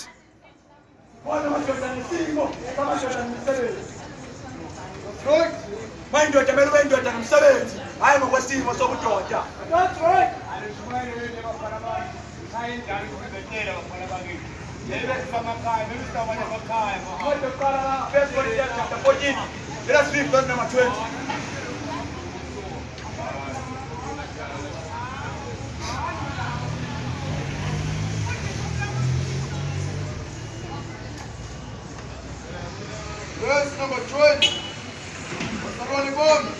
Bona amadoda nesimo, amadoda nemisebenzi. Right? Mayindoda kumele ube indoda nomsebenzi, hayi ngokwesimo sobudoda. That's right. First Corinthians chapter 14. Let us read verse number 20. Verse number 20. Bazalwane bami,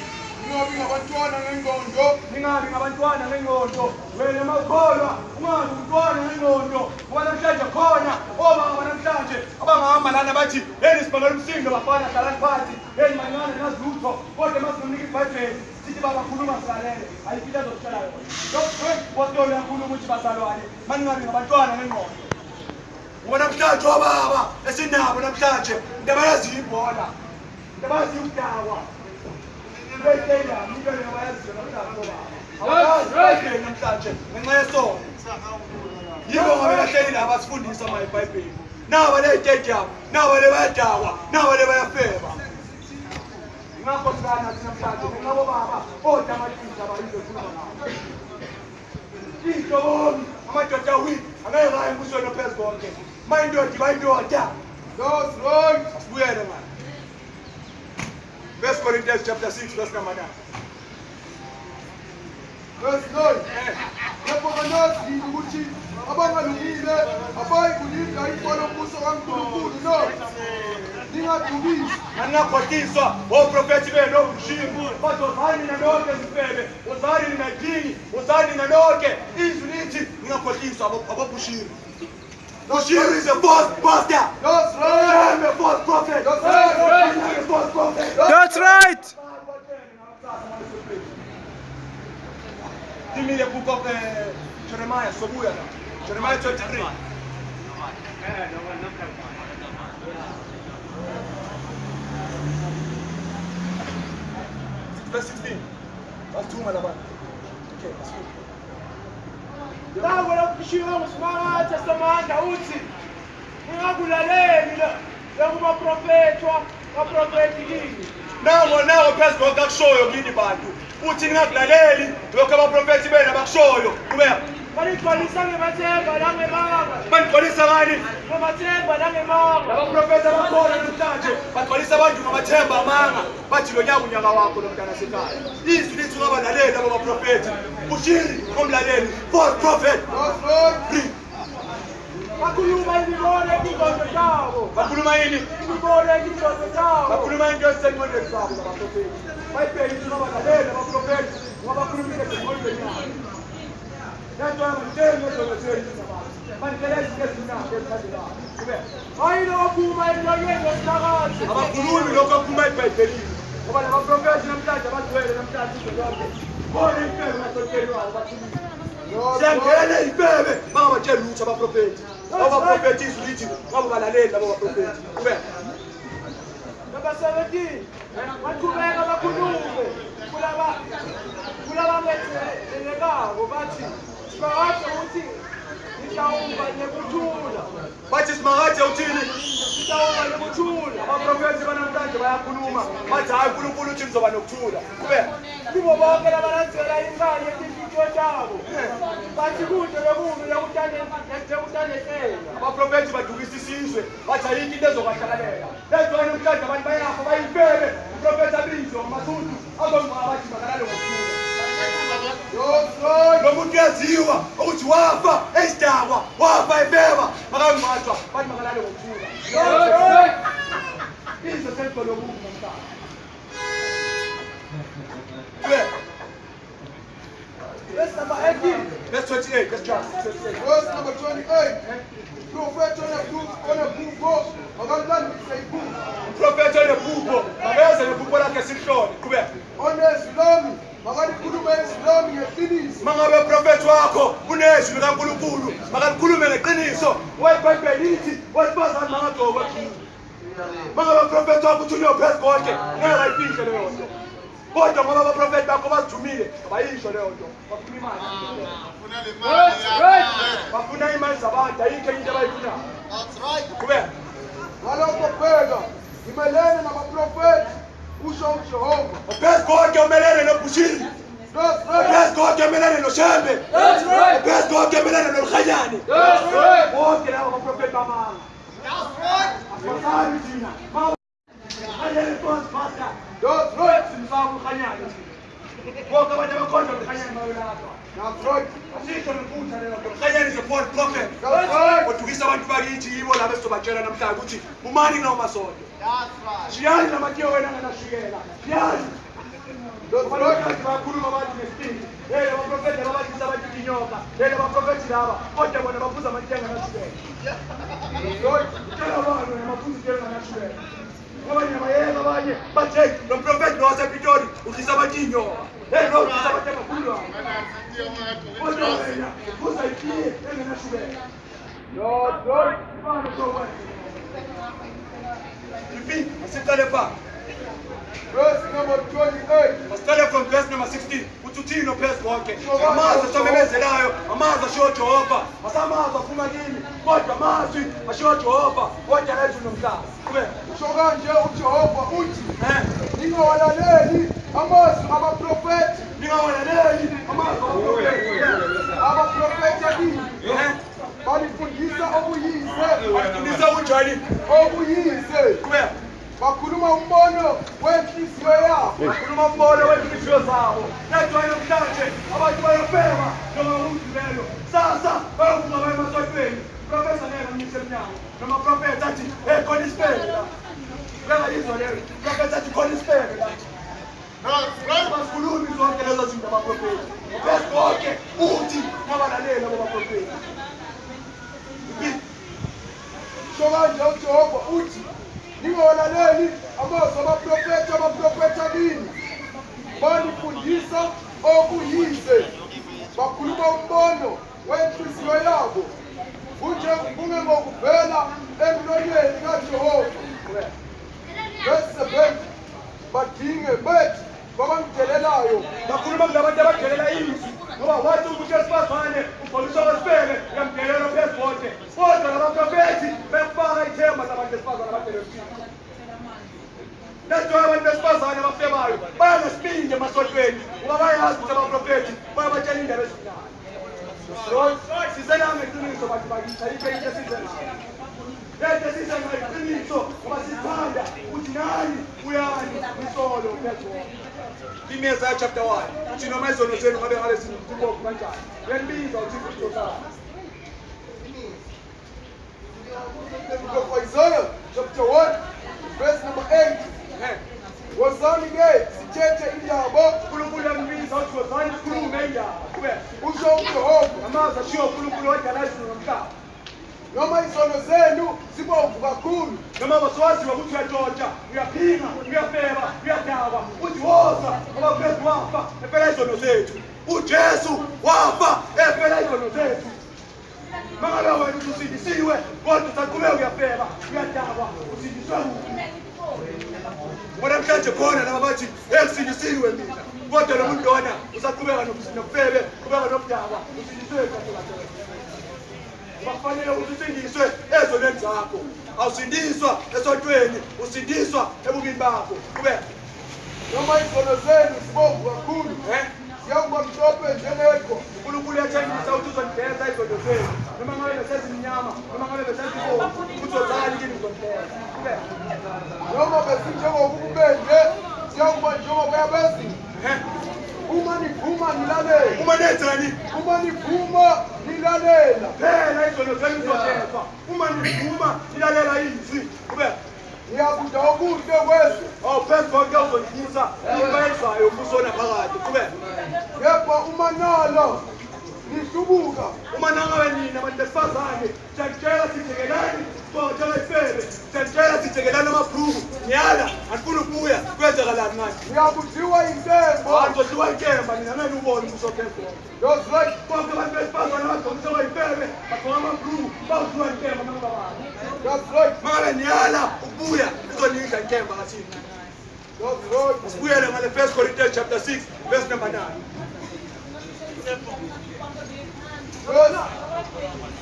ningabi ngabantwana ngengqondo. Ningabi ngabantwana ngengqondo. Wena mawukholwa, ungabi umntwana ngengqondo. Ngoba namhlanje khona obaba namhlanje abangahamba lana bathi, "Yeni sibangela umsindo bafana hlalani phansi. Yeni mancane nazutho." Kodwa masinomnika iBhayibheli, sithi babakhuluma silalele. Ayikho azokutshela yona. Apostoli yakhuluma ukuthi bazalwane, maningabi ngabantwana ngengqondo. Ngoba namhlanje obaba esinabo namhlanje indaba yaziyo ibhola. Indaba yaziyo ukudakwa. Namhlanje ngenxa yesono yibo ngabe bahleli la basifundisa amaBhayibheli. Naba le stadium, naba le bayadakwa, naba le bayafeba. Ngakho sikana namhlanje ngabo baba kodwa amathuba abayizokhuluma ngabo. Intobomi amadoda wini angeke ngaye embusweni ophezulu konke. Mayindoda bayindoda. That's right. Asibuyele manje. First Corinthians chapter 6 verse number 9. Verse 9. Lapho kanazi ukuthi abangalungile abayi kulinda inkolo mbuso kaNkulunkulu no. Ningadukisi. Angakhotiswa oprofeti benu obushimu bazozani nalonke zifebe uzani nadini uzani nalonke izwi lithi ningakhotiswa abobushimu. Bushiri is a false pastor. That's right. I am a false prophet. That's right. I am a false prophet. That's right. Give me the book of Jeremiah. Sobuya now. Jeremiah 23. Verse 16. That's 2 Malaban. Okay, that's good. Lago lokushiwa usimanga samandla uthi ningakulaleli lokuba prophetwa kaprofeti kini. Nawo phezulu konke akushoyo kini bantu. Uthi ningakulaleli lokho abaprofeti bena bakushoyo. Kubeka. Banigcwalisa ngemathemba langemanga. Banigcwalisa ngani? Ngemathemba langemanga. Abaprofeti abakhona namhlanje bagcwalisa abantu ngamathemba amanga. Bathi lo nyaka unyaka wakho lo mntana sekhaya. Izwi lithi ungabalaleli abo baprofeti. Ushiri ngomlaleli. False prophet. That's right. Bakhuluma imibono ezingozo zabo. Bakhuluma yini? Imibono ezingozo zabo. Bakhuluma into esengqondweni zabo abaprofeti. Bayibheke ukuthi ungabalaleli abaprofeti. Ngoba bakhuluma into esengqondweni yabo. That's why I'm telling you to say this about. Man, tell us get now, get now. Ayilo waphuma emlonyeni wesiphakathi. Abakhulumi lokho aphuma eBhayibhelini. Ngoba laba profeti namhlanje abagcwele namhlanje izinto zonke. Bona impela ngasontweni wabo bakhuluma. Siyangena ibebe bangabatshela ukuthi abaprofeti. Abaprofeti izwi lithi ngabalaleli labo baprofeti. Kubeka. Number 17. Baqhubeka bakhulume kulaba bethelekako bathi sibawathi ukuthi ngihlawumba nekuthula. Bathi simakade uthini? Ngihlawumba nekuthula. Abaprofeti banamhlanje bayakhuluma. Bathi hayi uNkulunkulu uthi nizoba nokuthula. Kubeka. Kubo bonke labalandzela imali yezinhliziyo zabo. Bathi kude bekubi yakuthandekela. Abaprofeti badukisa isizwe. Bathi ayikho into ezobahlakalela. Lethu namhlanje abantu bayafa bayibheke. Uprofeti abizwa ngamathuntu azongqaba wafa esidakwa wafa efeba makangcwatshwa bathi makalale ngokuthula izwe selugcwele obubi namhlanje. Verse number 18. Verse 28, let's try. 28. Verse number 28. Prophet on a book, makalibambise iphupho. Uprofethi onephupho makeze nephupho lakhe sihlole. Qhubeka. Onesilomi, makalikhulume isilomi ngeqiniso. Mangabe uprofethi wakho unezwi likaNkulunkulu makalikhulume ngeqiniso. WeBhayibheli lithi wesifazane mangagqokwa ekhulu. Mangabe uprofethi wakho uthi uyophezu konke ngeke ayifihle leyo nto. Kodwa ngoba abaprofethi bakho bazijumile abayisho leyo nto. Bafuna imali. Bafuna imali zabantu ayikho into abayifunayo. Qhubeka. Ngalokho bheka, imelene nabaprofethi, kusho uJehova. Phezu konke umelene noBushiri. Phezu konke umelene noShembe. Phezu konke umelene noLukhanyane. Bonke labo abaprofethi bamanga. Asifazane thina. Ayele Nkosi Pastor. That's right. Simsaba uLukhanyane. Bonke abantu abakhonza uLukhanyane bayolapha. That's right. Asisho nemfutha leyo nto. uLukhanyane is a false prophet. That's right. Kodukisa abantu bakithi yibo labo esizobatshela namhlanje ukuthi umani nawumasondo. Shiyani namatiyo wena nganashukela. Shiyani. That's right. Bakhuluma abantu ngesibindi. Hey abaprofethi ababathisa abantu inyoka. Hey abaprofethi laba kodwa bona baphuza amatyenga nashukela. Tshela abantu namaphuza ityenga nashukela. Abanye abayeka abanye bathe lo mprofethi nowasePitori ukhisa abantu inyoka. Hey no ukhisa abantu amakhulu. Kodwa wena phuza itiye engenashukela. That's right. Mfana sowe. Repeat, asiqale pha. Verse number 28. Masicale from verse number 16. Uthi uthini phezu konke. Amazwi asamemezelayo, amazwi ashiwo Jehova. Asamazwi aphuma kimi. Kodwa amazwi ashiwo Jehova. Kodwa lethu nomhlaba. Qhubeka. Usho kanje uJehova uthi, ningawalaleli amazwi abaprofethi, Ningawalaleli amazwi abaprofethi. abaprofethi akini. Balifundisa obuyise, Bafundisa kunjani? obuyise. Qhubeka. Bakhuluma umbono wenhliziyo yabo. Bakhuluma umbono wenhliziyo zabo. Lethu namhlanje abantu bayofeba noma umdlelo. Sasa bayovuka baye emasontweni. Professor ngeke ngimise emnyango. Noma prophet athi, "Hey, khona isipele la." Ngeke yizwa leyo. Prophet athi khona isipele la. Basikhulumi zonke lezo zinto abaprofethi. Phezu konke uthi nabalaleli abo baprofethi. Usho kanje uJehova uthi, ningawalaleli amazwi abaprofethi akini. Balifundisa obuyise. Bakhuluma umbono wenhliziyo yabo. Kungekuvela emlonyeni kaJehova. Verse 7. Badinge bethi babangidelelayo. Bakhuluma kulabantu abadelela izwi. Ngoba wathi ukuthi esifazane ubholisa kwesipele uyamdelela phezu konke. Kodwa labaprofethi befaka ithemba labantu esifazane abadelela isipele. Lethu abantu besifazane abafebayo bayanesibindi emasontweni. Ngoba bayazi ukuthi abaprofethi bayabatshela indaba ezimnandi. Sizenanga ngeqiniso bathi bakithi ayikho into esizenayo. Lethu sizengayo iqiniso ngoba sithanda ukuthi nani uyani isolo phezu konke. Isaiah chapter 1. Uthi noma izono zenu ngabe ngale sinibophu kanjani. Uyanibiza uThixo uSomandla. Book of Isaiah chapter 1 verse number 8. Wozani-ke sithethe indaba, uNkulunkulu uyanibiza uthi wozani sikhulume indaba. Qhubeka. usho uJehova, Amazwi ashiwo uNkulunkulu odala izulu nomhlaba. noma izono zenu zibomvu kakhulu, Noma basiwaziwa ukuthi uyatshontsha, uyaphinga, uyafeba, uyadakwa. Uthi woza ngoba Kristu wafa efela izono zethu. uJesu wafa efela izono zethu. Mangabe wena uthi usindisiwe kodwa usaqhubeka uyafeba, uyadakwa, usindiswe kuphi? Ngoba namhlanje khona laba bathi sindisiwe mina. Kodwa lo muntu lona usaqhubeka nokufebe, qhubeka nokudakwa, usindiswe kahle. Bafanele ukuthi usindiswe ezonweni zakho. Awusindiswa esontweni, usindiswa ebubini bakho. Qhubeka. noma izono zenu zibomvu kakhulu, ziyakuba mhlophe njengekho. uNkulunkulu uyathembisa ukuthi uzonigeza izono zenu. Noma ngabe besezimnyama, noma ngabe besezibomvu, uzozali kini uzonigeza. Qhubeka. Noma besinjengokubende, ziyakuba njengoboya bezimvu. Ehe. Uma nivuma nilalele, Uma nenzani? uma nivuma Nilalela. Phela izono zenu zodezwa. Uma nivuma nilalela izwi. Kube Ngiyakuda okuhle kwezwe. awuphezu konke uzongibusa ibayizwayo ubusona phakathi. Kube Yebo umanala. Nihlubuka. uma nangabe nina abantu besifazane siyakutshela sithekelani sitshela ifebe siyakutshela sithekelani amabhruku nyala andifuna ukubuya kwenzekalani manje Ngiyakudliwa intembo. andodliwa inkemba nina ngeke ubone ubusophezolo Those right. bonke abantu besifazane bagqokiselwa ifebe bagqoka amabhruku bawudliwa inkemba nangabani That's right. mangabe niyala ukubuya nizonidla inkemba kathini That's right. sibuyele ngale 1 Corinthians chapter 6 verse number 9 Yes.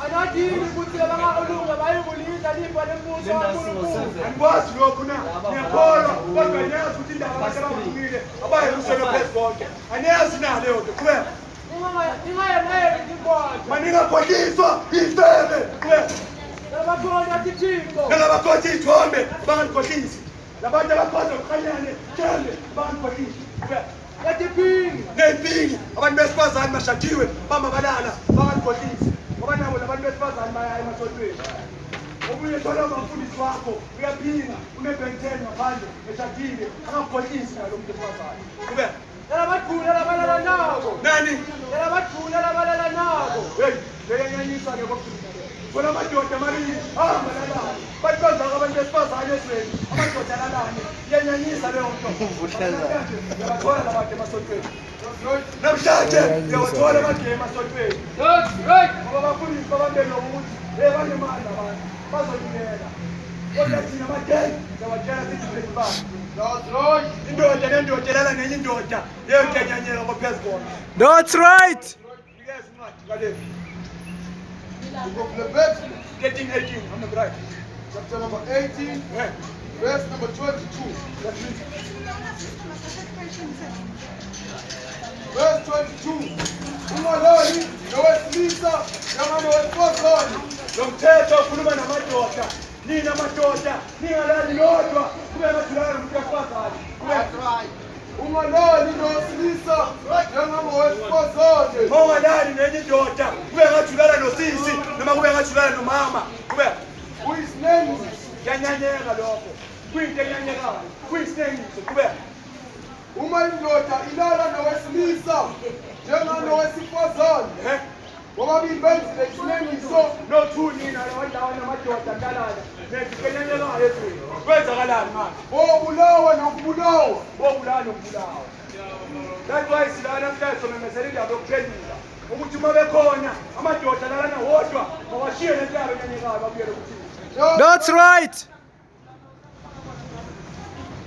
Anadini ukuthi abangakulunga bayibulisa lifa lembuso kaNkulunkulu. Angikwazi lokhu na ngiyakholwa kodwa ngiyazi ukuthi indaba abantu abavumile abayibusele phezu konke aniyazi na leyo nto kuwena Ingayemeli inkonzo. maningakhohliswa ifebe kuwena Labakhona Thixo. nalabakhothi iy'thombe banganikhohlisi labantu abakhoza ukukhanyane tshembe banganikhohlisi kuwena Yatiphingi. ney'mpingi abantu besifazane bashadiwe bamabalala banganikhohlisi ngoba nabo labantu besifazane bayaya emasontweni omunye thola umfundisi wakho uyaphinga une-Ben10 ngaphandle eshadile angakukhohlisi nalo muntu wesifazane kuwena Labakhula labalala nabo. nani Labakhula labalala nabo. heyi leyenyanyisa-ke kokuthina khona amadoda amabili ahamba lalane bathi bazaka abantu besifazane ezweni amadoda alalane iyenyanyisa leyo nto yabathola la bantu emasontweni namhlanje uyawathola amageye emasontweni That's right. ngoba bafundisi babambeni lokuthi banemali abantu bazonikela kodwa thina amageye siyawatshela sithi phezu babo That's right. indoda nendoda elala nenye indoda leyo nto yanyanyeka ngophezu kona That's right. nikeza incwadi kalevi The book of Leviticus, 13:18 I'm not right chapter number 18, verse number 22. let's read Verse 22. Ungalali nowesilisa kama nowesifazane. lo mthetho ukhuluma namadoda nina madoda ningalali lodwa kube ngathulana nomuntu wesifazane Ungalali nowesilisa kama nowesifazane. ungalali nenye indoda kube ngathulana nosisi noma kube ngathulana nomama kube Kuyisinengiso. kuyanyanyeka lokho kuyinto enyanyekayo kuyisinengiso kube Uma indoda ilala nowesilisa njenganowesifazane. Bobabili benzile isinengiso. no-two nina lawandawana amadoda ntalala nezinto enyanyekayo ezweni kwenzakalani manje Bobulawa nokubulawa. wobulawa nokubulawa that's why silana namhlanje somemezela indaba yokuphendula ukuthi uma bekhona amadoda lalana wodwa mawashiye le nto yabo enyanyekayo babuyele kuthina That's right.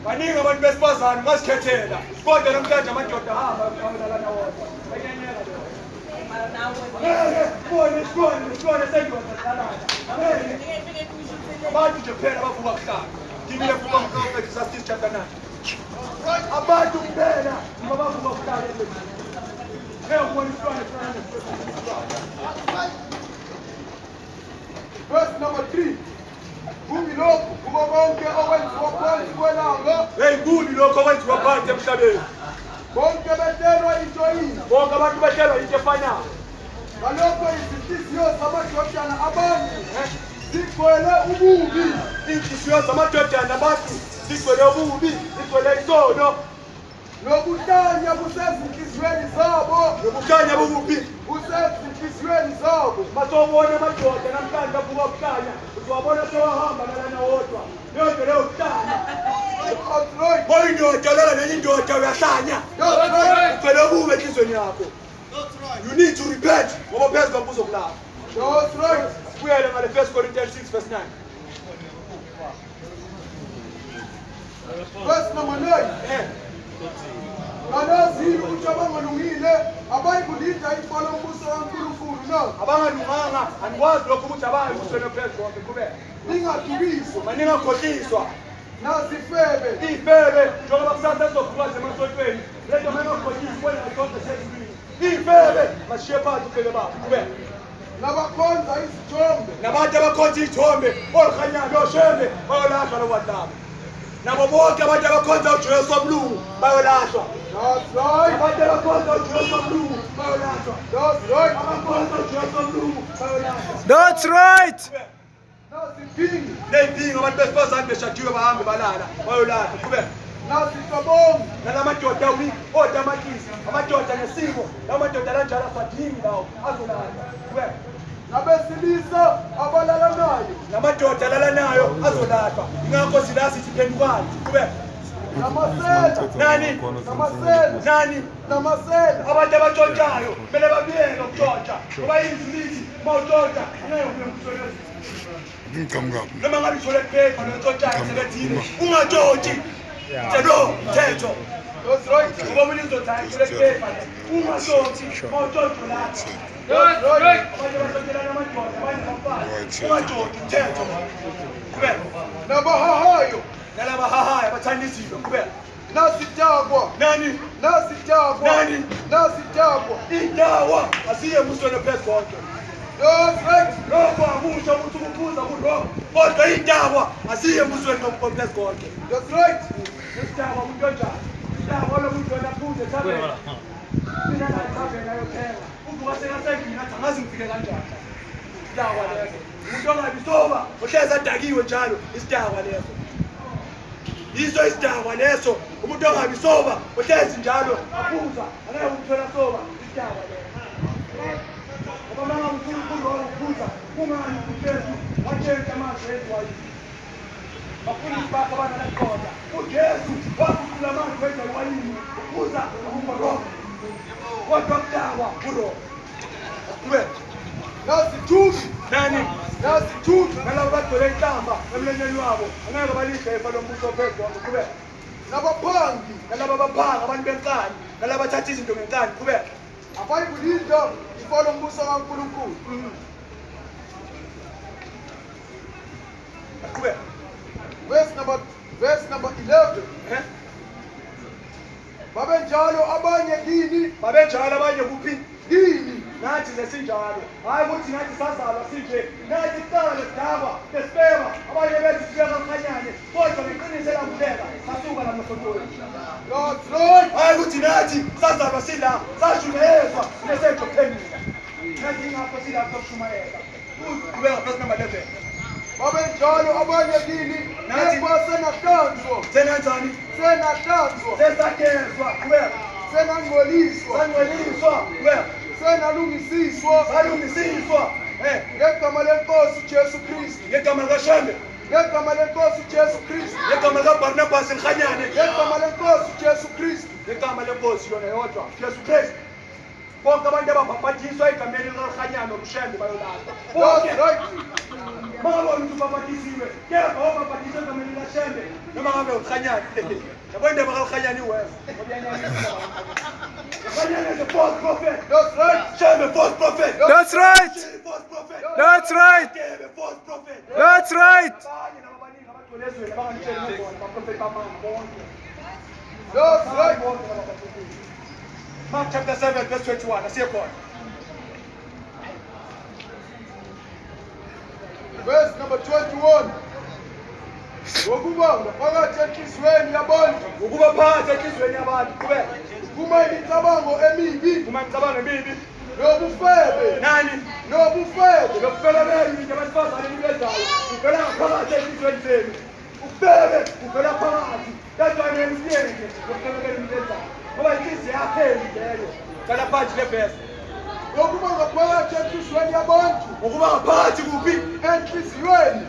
baningi abantu besifazane bazikhethela kodwa namhlanje amadoda ahamba alalana wodwa enyanyeka leyo sibone sendoda zilalana abantu nje kuphela bavuka kuhlala ngibile vuka Exodus chapter 9 abantu kuphela noma bavuka kuhlala ngeke ubone isibane Verse number 3. Kungilokhu kubo bonke okwenziwa phansi kwelanga. hey kubi lokho okwenziwa phansi emhlabeni Bonke betelwa into yinye. bonke abantu behlelwa into efanayo Ngalokho izinhliziyo zamadodana abantu zigcwele ububi. iy'nhliziyo zamadodana abantu zigcwele ububi zigcwele isono Nokuhlanya kusezinhliziyweni zabo. nokukhanya bububi Kusezinhliziyweni zabo. masowubona amadoda namhlanje avuka kuhlanya uzowabona sewahamba lalana wodwa leyo nto leyo kuhlanya That's right. ngoba indoda lala nenye indoda uyahlanya That's right. ugcwele ububi enhliziyweni yakho you need to repent ngoba phezu kwambuzo kulapho That's right. sibuyele ngale 1 Corinthians 6 verse 9 Verse number 9. Ngalazile ukuthi abangalungile abayikulinda ifa lombuso kaNkulunkulu na. abangalunganga andikwazi lokhu ukuthi abayi kuswena phezu konke kubeka Ningadukiswa maningakhohliswa nazifebe. iy'febe njengoba kusasa ezovuka zemasontweni lento mangakhohlisi ubone ngakonke sezulwini iy'febe mashiye phansi ufebe babo kubeka Nabakhonza izithombe. nabantu abakhonza iy'thombe olukhanyana oshembe bayolahla lokwadlaba nabo bonke abantu abakhonza uJesu omlungu bayolahlwa. That's right. Abantu abakhonza uJesu omlungu bayolahlwa. That's right. Abakhonza uJesu omlungu bayolahlwa. That's right. Nasi King. Ney'mpingo abantu besifazane beshadiwe bahambe balala bayolahlwa. Qhubeka. Nasi Kabong. Nalamadoda odamakisi amadoda nesimo lamadoda lanjalo asadingi lawo azolala. Qhubeka. Nabesilisa abalala nayo. Namadoda alalanayo azolahlwa. Ingakho silasi siphendukane. Qhubeka. Namasela. Nani? Namasela. Nani? Namasela. Abantu abatshontshayo kumele babiyele ukutshontsha ngoba izwi lithi uma utshontsha ngeke ube ngumsebenzi. Noma ngabe ithole kuphepha nontshontshayo emsebenzini ungatshontshi. Telo thetho. That's right. Ngoba mina ngizothaya ithole kuphepha ungatshontshi uma utshontsha lapha. That's right. Abantu abatshontshela amadoda abanye bafazi ungatshontshi umthetho. Qhubeka. Nabahahayo. Nalaba hahaya bathanda izinto. Qhubeka. Nasi Takwa. Nani? Nasi Takwa. Nani? Nasi Takwa. Indawa asiye emusweni phezu konke. That's right. Lokho akusho ukuthi ukuphuza kulokho kodwa indawa asiye emusweni phezu konke. That's right. Isitaba umuntu onjani? Isitaba lo muntu wena phuze thabela. Mina ngithabela yothenga. Uvuka sekasengina athi angazi ngifike kanjani. Isitaba leso. Umuntu ongabisoba ohlezi adakiwe njalo isitaba leso. Yiso isitaba leso. Umuntu ongabisoba ohlezi njalo aphuza angeke ukuthola soba isitaba leso. Ngoba mama uNkulunkulu wakuphuza kungani uJesu watshentsha amazwi ezwayo. Bafundisi bakhe abanalaqonda uJesu waguqula amanzi wenza iwayini uphuza ukungoroka kodwa kudakwa kulo. Qhubeka. Nasi Judy. Nani? Nasi Judy. Nalabo bagcwele inhlamba emlonyeni wabo angeke balihle ifa lombuso phezu wabo. Qhubeka. Nabaphangi. Nalabo abaphanga abantu benkani nalabo bathatha izinto ngenkani. Qhubeka. Abayibulidla ifalo mbuso kaNkulunkulu. Qhubeka. Verse number 11. Babenjalo abanye kini. Babenjalo abanye kuphi? Kini. Nathi sesinjalo. Hayi ukuthi nathi sazalwa sinje. Nathi kuqala lesidaba lesibeba abanye bethu sibeka khanyane kodwa ngeqiniso elambuleka sasuka lamasontweni. That's right. Hayi ukuthi nathi sazalwa sila sashumayezwa nesetho phenduka. Nathi ingapho sila sokushumayeza. Qhubeka verse number 11. Babenjalo abanye kini. Kepha senahlanzwa. Senenzani? Senahlanzwa. Sesagezwa. Qhubeka. Senangcoliswa. Sangcweliswa. Qhubeka. Senalungisiswa. Salungisiswa. Ngegama lenkosi uJesu Kristu. Ngegama likaShembe. Ngegama lenkosi uJesu Kristu. Ngegama likaBarnabas eLhanyane. Ngegama lenkosi uJesu Kristu. Ngegama lenkosi yona yodwa Jesu Kristu. Bonke abantu ababhapathiswa egameni likaLhanyane nokuShembe bayolahlwa. Bonke. Mangabona ukuthi ubhaphathisiwe kepha wabhaphathiswa egameni likaShembe noma ngabe uLhanyane. Yabona indaba kaLhanyane iweza. uLhanyane is a false prophet. That's right. Shembe false prophet. That's right. False prophet. That's right. Shembe false prophet. That's right. Abanye nababaningi abagcwele ezweni abangitshela ngezona abaprofeti bamanga bonke. That's right. Mark chapter 7 verse 21. Asiye khona. Verse number 21. Ngokuba phakathi enhliziyweni yabantu Ukuba phakathi enhliziyweni yabantu qhubeka. kuma imicabango emibi Uma ngicabanga emibi nobufebe nani nobufebe lokufela beyinto abasifazane nibezayo uvela ngaphakathi enhliziyweni zenu. Ukubebe uvela phakathi. That's why we msiyeke nje lokufela beyinto ngoba inhliziyo yakhe leyo. Qala phansi le verse. ngokuba ngaphakathi enhliziyweni yabantu Ukuba ngaphakathi kuphi? enhliziyweni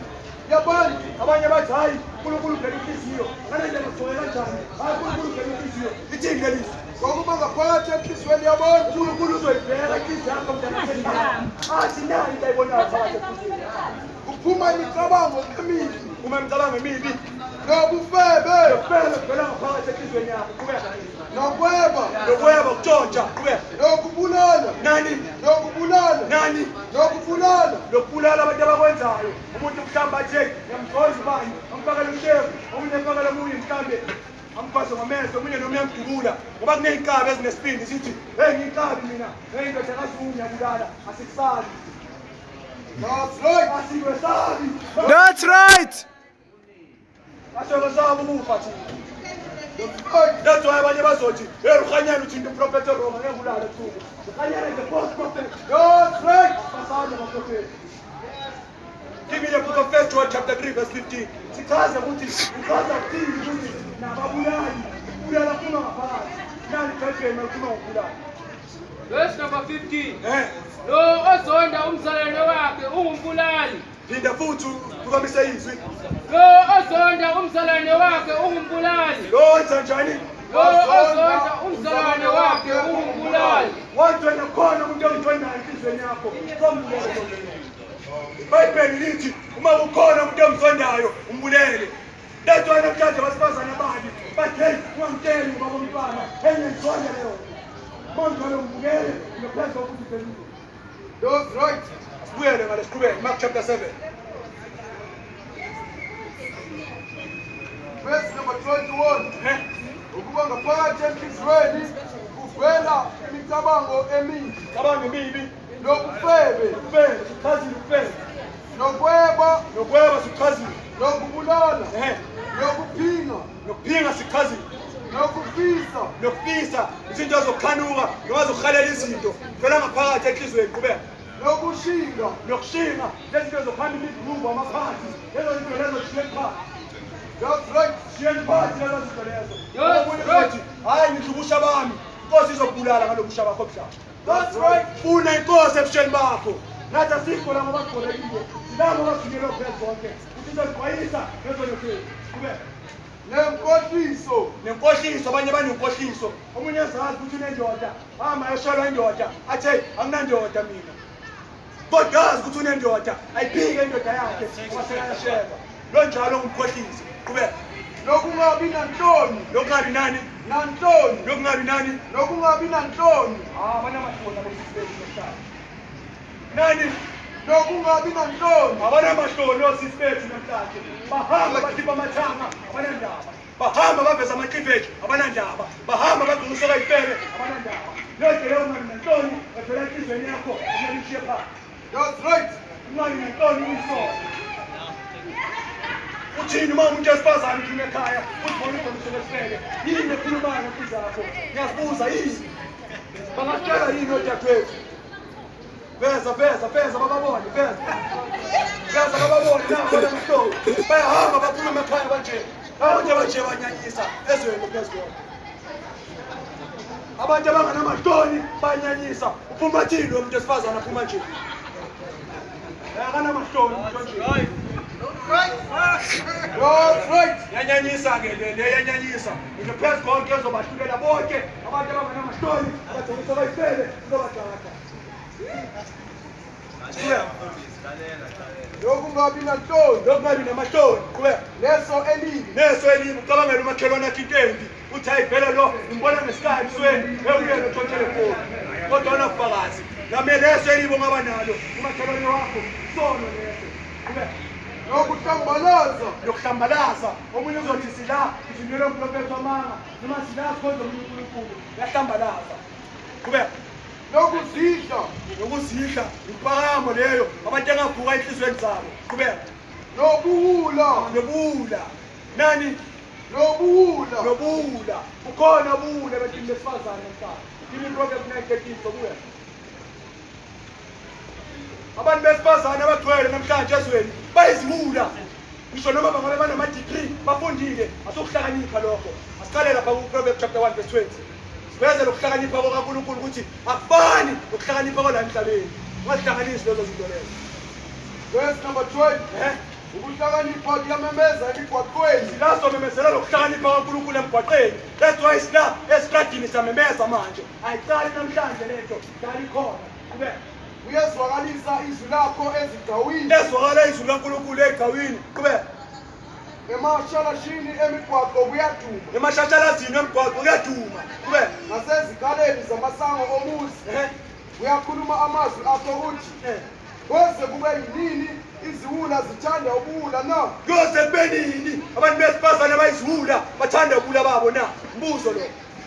yabantu Abanye bathi hayi uNkulunkulu uvela inhliziyo. Ngane nje ngizokwenza kanjani? Hayi uNkulunkulu uvela inhliziyo. Ithini lelizo? ngokuba ngaphakathi enhliziyweni yabantu uNkulunkulu uzoyibheka inhliziyo yakho mntana wami. Athi nayi into ayibonayo phakathi enhliziyweni yakho. kuphuma imicabango emibi Uma ngicabanga emibi nobufebe lokubela kuvela ngaphakathi enhliziyweni yakho. Qhubeka. nokweba Lokweba ukutshontsha. Qhubeka. nokubulala Nani? nokubulala Nani? nokubulala Lokubulala abantu abakwenzayo. Umuntu mhlawumbe athi ngiyamgcoza ubani, amfakele umshevu, omunye amfakele omunye mhlawumbe amkhwaze ngomehlo, omunye noma uyamdubula. Ngoba kuney'nkabi ezinesibindi sithi hey ngiyinkabi mina, hey indoda kaZulu ngiyabulala, asikusabi. That's right. Asikwesabi. That's right. asebesaba ukufa thina. That's why abanye bazothi erukhanyana uthi uprofeti Roma ngengulala thuku. Ukhanyana is the false prophet. That's right. Basana abaprofeti. Give me the book of 1 John chapter 3 verse 15. Sichaze ukuthi uchaza ukuthini ukuthi nababulali ubulala kuma ngaphakathi. Nani thetheni ukuma ukubulala. Verse number 15. Lo ozonda umzalwane wakhe ungumbulali. Linda futhi kukamise izwi. Lo ozonda umzalwane wakhe ungumbulali. Lo wenza njani? Lo ozonda umzalwane wakhe ungumbulali. Wantwana khona umuntu ongithonayo enhlizweni yakho. Sombulele. iBhayibheli lithi uma ukhona umuntu omzondayo umbulele. Ndadwana namhlanje basifazana abali bathi hey ungangitsheli ubaba umntwana engizonda leyo. Manje lo umbukele ngaphezu kokuthi phezulu. That's right. Sibuyele ngale siqhubeke Mark chapter 7. Verse number 21. Ukuba ngaphakathi enhliziyweni kuvela imicabango emibi, Cabanga imibi, nobufebe, ufebe, sichazile ufebe. nokweba, Sichazile. nokubulala, Ehe. nokuphinga, Nokuphinga sichazile. nokufisa, Nokufisa izinto ezokukhanuka noma zokukhalela izinto. Vela ngaphakathi enhlizweni qhubeka. nokushinga, Nokushinga lezi zinto zokuhamba imidlubo amaphakathi. Lezo zinto lezo zishiye phakathi. that's right. Shiye phakathi lezo zinto lezo. Yes, Omunye right. uthi hayi ngidlubusha bami. Inkosi izobulala ngalobusha bakho mhlaba. That's right. Funa inkosi ebusheni bakho. Nathi asikho la ngoba sigolekile. Silabo abafikele phezulu zonke. Uthi sizixwayisa lezo zinto. Qhubeka. Nenkohliso, Nenkohliso abanye banenkohliso. Omunye ezazi ukuthi unendoda. Hamba eshalwa indoda. Athi hey anginandoda mina. Kodwa yazi ukuthi unendoda. Ayiphike indoda yakhe. Wasekayasheba. Lo njalo ngumkhohlisi. Qhubeka. nokungabi nanhloni, Lokungabi nani? nanhloni, Lokungabi nani? nokungabi nanhloni, Abanye amahloni abosisibethu nomhlaba. Nani? nokungabi nanhloni, Abanye amahloni osisibethu namhlanje. Bahamba bakhipha amathanga abanandaba. Bahamba baveza amacleavage abanandaba. Bahamba bagqulusoka ifebe abanandaba. Lonke leyo mali nanhloni evela enhlizweni yakho umelishiye phansi. that's right. Imali nanhloni uyisola. Uthini uma umuntu esifazane uthini ekhaya uzibona udonise lesifebe. Yini ekhulumayo ngenhliziyo yakho? Ngiyazibuza yini? Bangasitshela yini odadewethu? Veza bababone, veza. Veza bababone nabo bemhlolo. Bayahamba baphuma emakhaya banje. Abantu banje banyanyisa ezweni phezulu. Abantu abanganamahloni banyanyisa. Uphuma thini umuntu esifazane aphuma nje? Akanamahloni umuntu nje. That's right. Yanyanyisa ke le yanyanyisa. Into phezulu konke ezobahlulela bonke abantu abanganamahloni abadonisa bayifele uzobadaka. Nokungabi nanhloni, Lokungabi namahloni, qhubeka. leso elibi, Neso elibi ucabangela umakhelwane akhe intombi. Uthi hayi vele lo ngimbona ngesikhathi ebusweni eyuyena othothele khona. Kodwa unabufakazi. Nami leso elibi ongaba nalo umakhelwane wakho sono leso. Qhubeka. nokuhlambalaza, Yokuhlambalaza omunye uzothi sila izindelo umprofeti wamanga noma sila sikhonza uNkulunkulu yahlambalaza. Qhubeka. nokuzidla, Nokuzidla impakamo leyo abantu engavuka enhlizweni zabo. Qhubeka. nobuwula, Nobuwula. Nani? nobuwula, Nobuwula. Ukhona ubuwula ebantwini besifazane emhlabeni. Kimi Proverbs 9:13 sokuya. Abantu besifazane abagcwele namhlanje ezweni bayiziwula. Ngisho noma bangabe banama-degree bafundile asukuhlakanipha lokho. Asiqale lapha kuProverbs chapter 1 verse 20. Siveze lokuhlakanipha kukaNkulunkulu ukuthi akufani nokuhlakanipha kwala emhlabeni. Ungazihlanganisi lezo zinto lezo. verse number 12. Ukuhlakanipha kuyamemeza emigwaqweni, Silaso memezela lokuhlakanipha kwaNkulunkulu emgwaqeni. That's why sila esitradini samemeza manje. Ayiqali namhlanje lento, qali khona. Qhubeka. kuyezwakalisa izwi lakho ezigcawini, Ezwakala izwi laNkulunkulu egcawini. Qhubeka. emashalashini emigwaqo kuyaduma, Emashashalazini emgwaqo kuyaduma. Qhubeka. nasezikaleni zamasango omuzi kuyakhuluma amazwi akho uthi, Eh. kweze kube yinini iziwula zithanda ubuwula na? Kuyoze kube nini abantu besifazane abayiziwula bathanda ubuwula babo na? Mbuzo lo.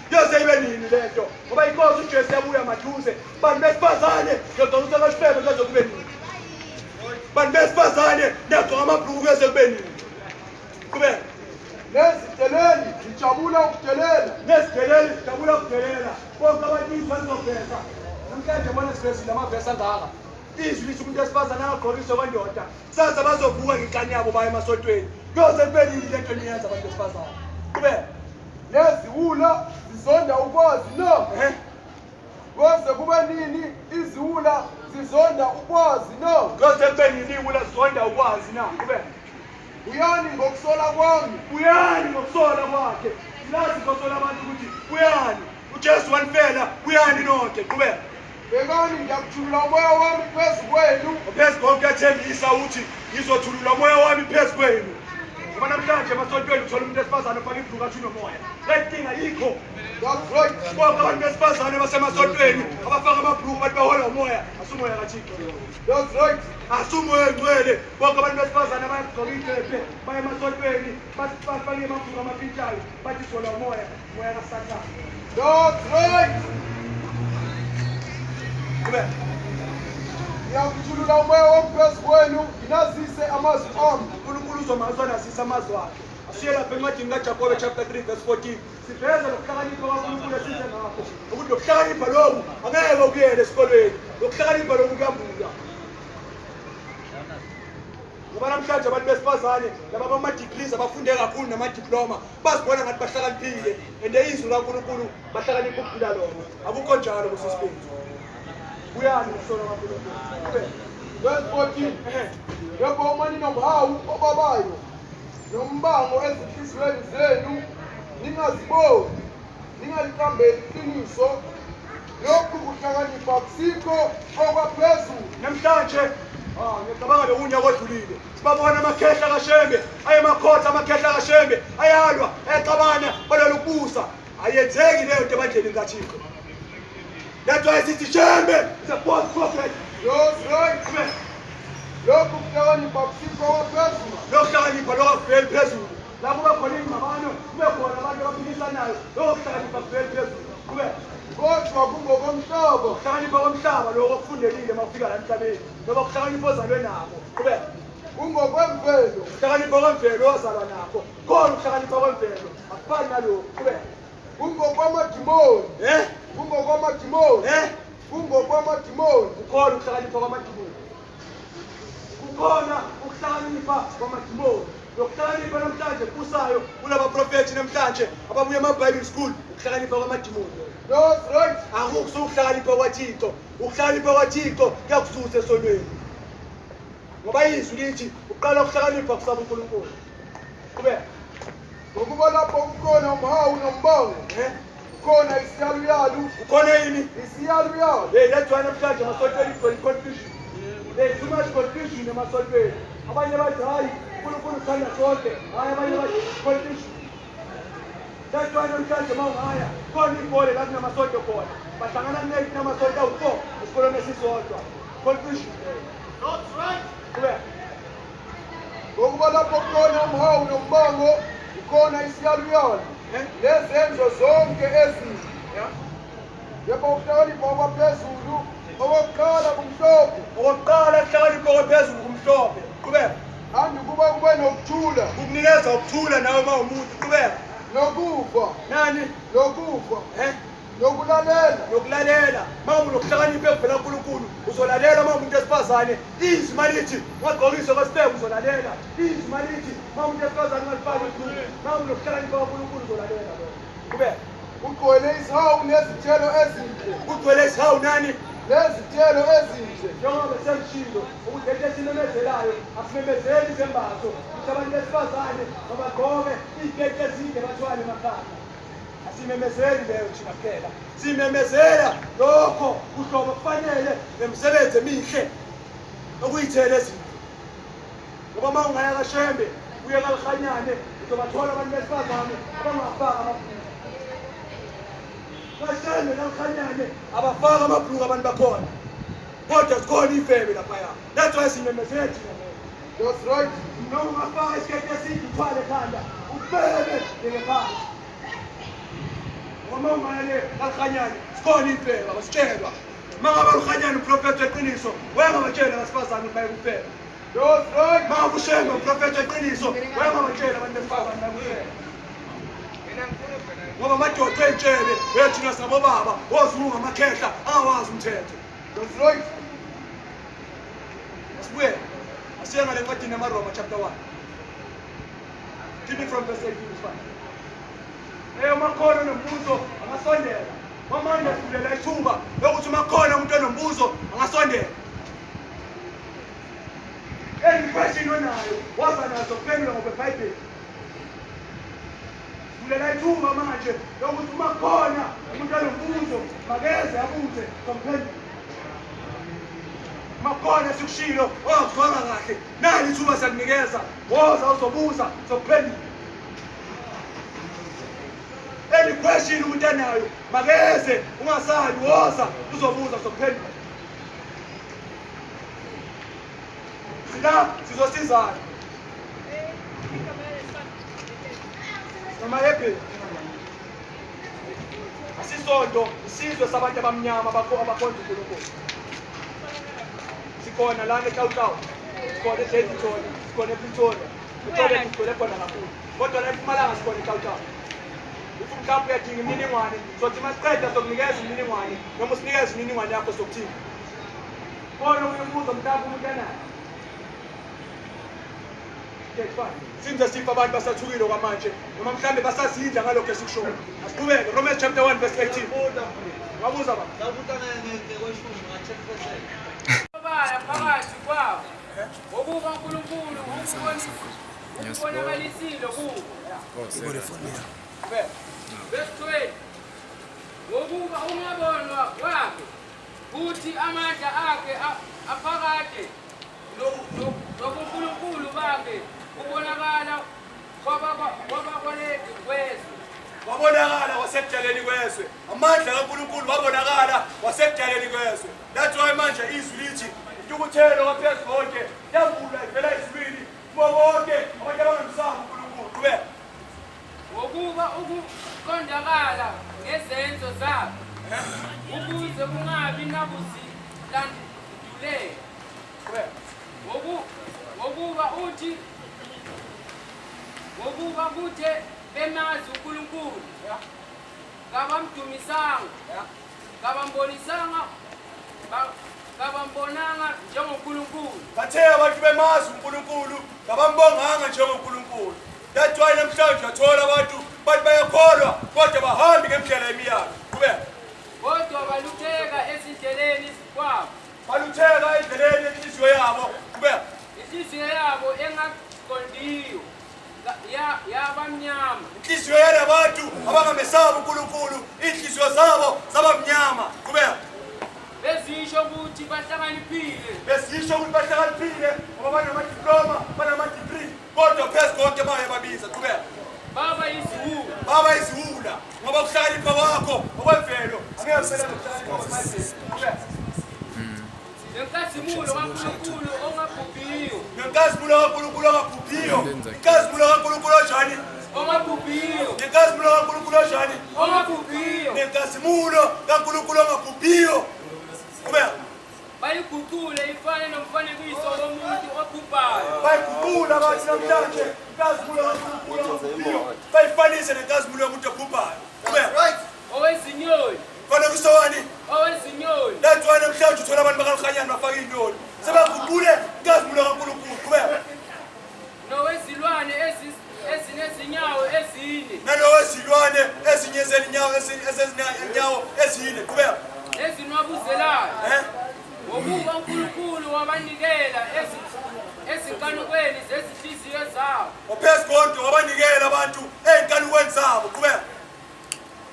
Kuyoze ibe nini lento? Ngoba inkosi uJesu yabuya maduze. Abantu besifazane ngiyodonsa kasifebe kuyoze kube nini? Abantu besifazane ngiyagcoka amabhruku kuyoze kube nini? Qhubeka. Neziteleli zijabula ukudelela. Nezideleli sijabula ukudelela. Bonke abantu izwi bazobheka. Namhlanje bona sivesile amavesi angaka. Izwi lithi umuntu wesifazane angagqokiswa kwendoda. Sasa bazovuka ngenkani yabo baye emasontweni. Kuyoze kube nini lento eniyenza abantu besifazane? Kube Neziwula zizonda ukwazi no. Kuze kube nini iziwula zizonda ukwazi no. kuyoze kube nini iwula zizonda ukwazi na? Kube Uyani ngokusola kwami. uyani ngokusola kwakhe. Silazi ngokusola abantu ukuthi uyani. uJesu wanifela uyani nonke. Kube Bekani ngiyakuthulula umoya wami phezu kwenu. phezu konke ethembisa ukuthi ngizothulula umoya wami phezu kwenu. Ngoba namhlanje emasontweni uthola umuntu wesifazane ufake ibhuluku athi unomoya. Lenkinga yikho. That's right. Bonke abantu besifazane basemasontweni abafaka amabhuluku bathi bahola umoya. Asumoya kaThixo. That's right. Asumoya engcwele. Bonke abantu besifazane bayagqoka icephe baye emasontweni bafake amabhuluku amapintshayo bathi sola umoya. Umoya kaSathane. That's right. Kube Ngiyakuthulula umoya wami phezu kwenu. Nginazise amazwi ami. uNkulunkulu uzomazwana asisa amazwi akhe. Asiye lapha encwadini kaJakobe chapter 3 verse 14. Siveza lokuhlakanipha kaNkulunkulu esize ngakho. Ukuthi lokuhlakanipha lokhu angeke ukuyele esikolweni. Lokuhlakanipha lokhu kuyambula. Ngoba namhlanje abantu besifazane laba bama-degrees abafunde kakhulu nama-diploma bazibona ngathi bahlakaniphile and izwi kaNkulunkulu bahlakanipha ukudlula lona. Akukho njalo kusisibenzi. Uyani ukusola kaNkulunkulu? Verse 14. Yebo umani nomhawu obabayo nombango ezinhliziyweni zenu ningaziboni ningaliqambeli iqiniso. Lokhu kuhlakanipha kusikho okwaphezulu. Namhlanje ngiyacabanga bekunyaka odlulile sibabona amakhehla kaShembe ayemakhotha amakhehla kaShembe ayalwa ayacabana balala ukubusa ayenzeki leyo nto ebandleni kaThixo. That's why sithi Shembe is a false prophet. That's right. Lokhu kuhlakanipha kusikho okwaphezulu. Lokuhlakanipha lokuveli phezulu la kuba khona ingxabano kube khona abantu abaphikisanayo lokuhlakanipha kuveli phezulu. Kube Kodwa kungokomhlaba. ukuhlakanipha komhlaba lokho okufundelile makufika la emhlabeni noba ukuhlakanipha ozalwe nako. Kube Kungokwemvelo. ukuhlakanipha kwemvelo ozalwa nakho khona ukuhlakanipha kwemvelo akufani nalokhu. Kube Kungokwamadimoni. Kungokwamadimoni. Kungokwamadimoni. kukhona ukuhlakanipha kwamadimoni. Kukhona ukuhlakanipha kwamadimoni. Lokuhlakanipha namhlanje kusayo kulabaprofethi namhlanje ababuya ema-Bible school ukuhlakanipha kwamadimoni. That's right. Akukusuka ukuhlakanipha kwaThixo. Ukuhlakanipha kwaThixo kuyakususa esonweni. Ngoba izwi lithi uqala ukuhlakanipha kusaba uNkulunkulu. Kube Ngokuba lapho kukhona umhawu nombango. Kukhona isiyaluyalu. kukhona yini? Isiyaluyalu. That's why namhlanje emasontweni kugcwele confusion. There's too much confusion emasontweni. Abanye bathi hayi uNkulunkulu uthanda sonke. Hayi abanye bathi confusion. That's why namhlanje uma ungaya khona ibhole la kunamasonto khona. Bahlangana kunamasonto awu-4 esikolweni esisodwa. Confusion. That's right. Kube Ngokuba lapho kukhona umhawu nombango. Kukhona isiyaluyalu. Lezenzo zonke ezinhle. Yebo ukuhlakanipha okwaphezulu. Okokuqala kumhlophe. okokuqala ukuhlakanipha kwaphezulu kumhlophe. Qhubeka. Andi kuba kube nokuthula. Kukunikeza ukuthula nawe uma umuntu. Qhubeka. Nokufa. Nani? Nokufa. Nokulalela. Nokulalela. Uma unokuhlakanipha ekuvela kuNkulunkulu uzolalela uma umuntu wesifazane izwi malithi ungagqokiswa kwesifebe uzolalela. Izwi malithi uma umuntu wesifazane ungalifaki ibhuluku uma unokuhlakanipha kwaNkulunkulu uzolalela lokho. Qhubeka. Kugcwele izihawu nezithelo ezinhle. Kugcwele isihawu nani? Nezithelo ezinhle. Njengoba sengishilo ukuthi lento esimemezelayo asimemezeli izembatho ukuthi abantu besifazane mabagqoke iziketi ezinde bathwale emakhanda. Asimemezeli leyo thina kuphela. Simemezela lokho kuhlobo kufanele nemisebenzi emihle okuyithela ezinhle. Ngoba uma ungaya kaShembe uye kaLikhanyane uzobathola abantu besifazane abangafaka amabhuluku. kaShembe naLikhanyane abafaka amabhuluku abantu bakhona. Kodwa sikhona ifebe laphaya. That's why simemezela thina leyo. That's right. Noma ungafaka isiketi eside uthwale ekhanda ubeke ngephansi. Uma ungale kaLikhanyane sikhona ifebe abasitshelwa. Uma ngabe uLikhanyane uprofethi weqiniso uyangabatshela abasifazane ukuthi bayekufebe. That's right. Uma ngabe uShembe uprofethi weqiniso uyangabatshela abantu besifazane bayekufebe. ngoba amadoda entshebe ethina sabobaba ozunga amakhehla angawazi umthetho. That's right. Asibuye. Asiye ngale ncwadi naMaroma chapter 1. Keep it from verse 18 is fine. Umakhono nombuzo angasondela. Mamanje sivulela ithuba lokuthi umakhono umuntu onombuzo angasondela. Question onayo waza nazo kuphendula ngokwebhayibheli. Sivulela ithuba manje lokuthi umakhona umuntu onombuzo makeze abuze komphendula. Makhona sikushilo ongazwanga kahle nali ithuba siyakunikeza woza uzobuza uzophendula. Any question umuntu anayo makeze ungasabi woza uzobuza uzophendula. Sila sizosizana. Noma yephi? Asisonto isizwe sabantu abamnyama abakhonza uNkulunkulu. Sikhona la eTawu, sikhona eJezitoni, sikhona ePretoria. Pretoria sigcwele khona kakhulu. Kodwa la eMpumalanga sikhona eTawu. Uthi mhlawumbe uyadinga imininingwane, sothi masiqeda sokunikeza imininingwane, noma usinikeze imininingwane yakho sokuthini. Khona umbuzo mhlawumbe umuntu anayo. Since sifa abantu basathukile kwamanje noma mhlambe basazidla ngalokho esikushoyo. Asiqhubeke Romans chapter 1 verse 18. Ngabuza ba? Baya phakathi kwabo. Ukuba uNkulunkulu ukubonakalisile kubo. Verse 20. Ngokuba ungabonwa kwakhe futhi amandla akhe aphakade nobuNkulunkulu bakhe ubonakala kwabakweleti kwezwe. Wabonakala wasekudaleni kwezwe. Amandla kaNkulunkulu wabonakala wasekudaleni kwezwe. That's why manje izwi lithi intukuthelo waphezulu konke yavula ivela ezulwini kubo bonke abantu abangamsabi uNkulunkulu. Qhubeka. Ngokuba ukuqondakala ngezenzo zabo ukuze kungabi nakuzilandulele. Ngokuba kuthe bemazi uNkulunkulu kabamdumisanga kabambonisanga kabambonanga njengoNkulunkulu. Bathe abantu bemazi uNkulunkulu kabambonganga njengoNkulunkulu. That's why namhlanje athola abantu bathi bayakholwa kodwa bahambi ngendlela yemiyalo. Qhubeka. Kodwa balutheka ezindleleni kwabo. Balutheka endleleni enhliziyo yabo. Qhubeka. Inhliziyo yabo engaqondiyo yabamnyama. Inhliziyo yalabantu abangamesabi uNkulunkulu, inhliziyo zabo zabamnyama. Qhubeka. Bezisho ukuthi bahlakaniphile. Besisho ukuthi bahlakaniphile ngoba banamadiploma, banamadegree. Kodwa phezu konke baye babiza. Qhubeka. Baba iziwula. Baba iziwula ngoba ukuhlakanipha kwakho ngokwemvelo angeke usebenze ukuhlakanipha kwamanje. Qhubeka. Nenkazimulo kaNkulunkulu ongabhubhiyo. Nenkazimulo kaNkulunkulu ongabhubhiyo. Inkazimulo kaNkulunkulu onjani? Ongabhubhiyo. Nenkazimulo kaNkulunkulu onjani? Ongabhubhiyo. Nenkazimulo kaNkulunkulu ongabhubhiyo. Qhubeka. Bayiguqule ifane nomfanekiso womuntu obhubhayo. Bayiguqula bathi namhlanje inkazimulo kaNkulunkulu ongabhubhiyo bayifanise nenkazimulo yomuntu obhubhayo. Qhubeka. Owezinyoni. Mfanekiso wani? Owezinyoni. That's why namhlanje uthola abantu bakaLukhanyana bafaka inyoni. Sebaguqule inkazimulo kaNkulunkulu. Qhubeka. Nowezilwane ezinezinyawo ezine. Nanowezilwane ezinyawo ezine. Qhubeka. Ezinwabuzelayo. Ngokuba uNkulunkulu wabanikela ezinkanukweni zezinhliziyo zabo. Ophezu konke wabanikela abantu ey'nkanukweni zabo. Qhubeka.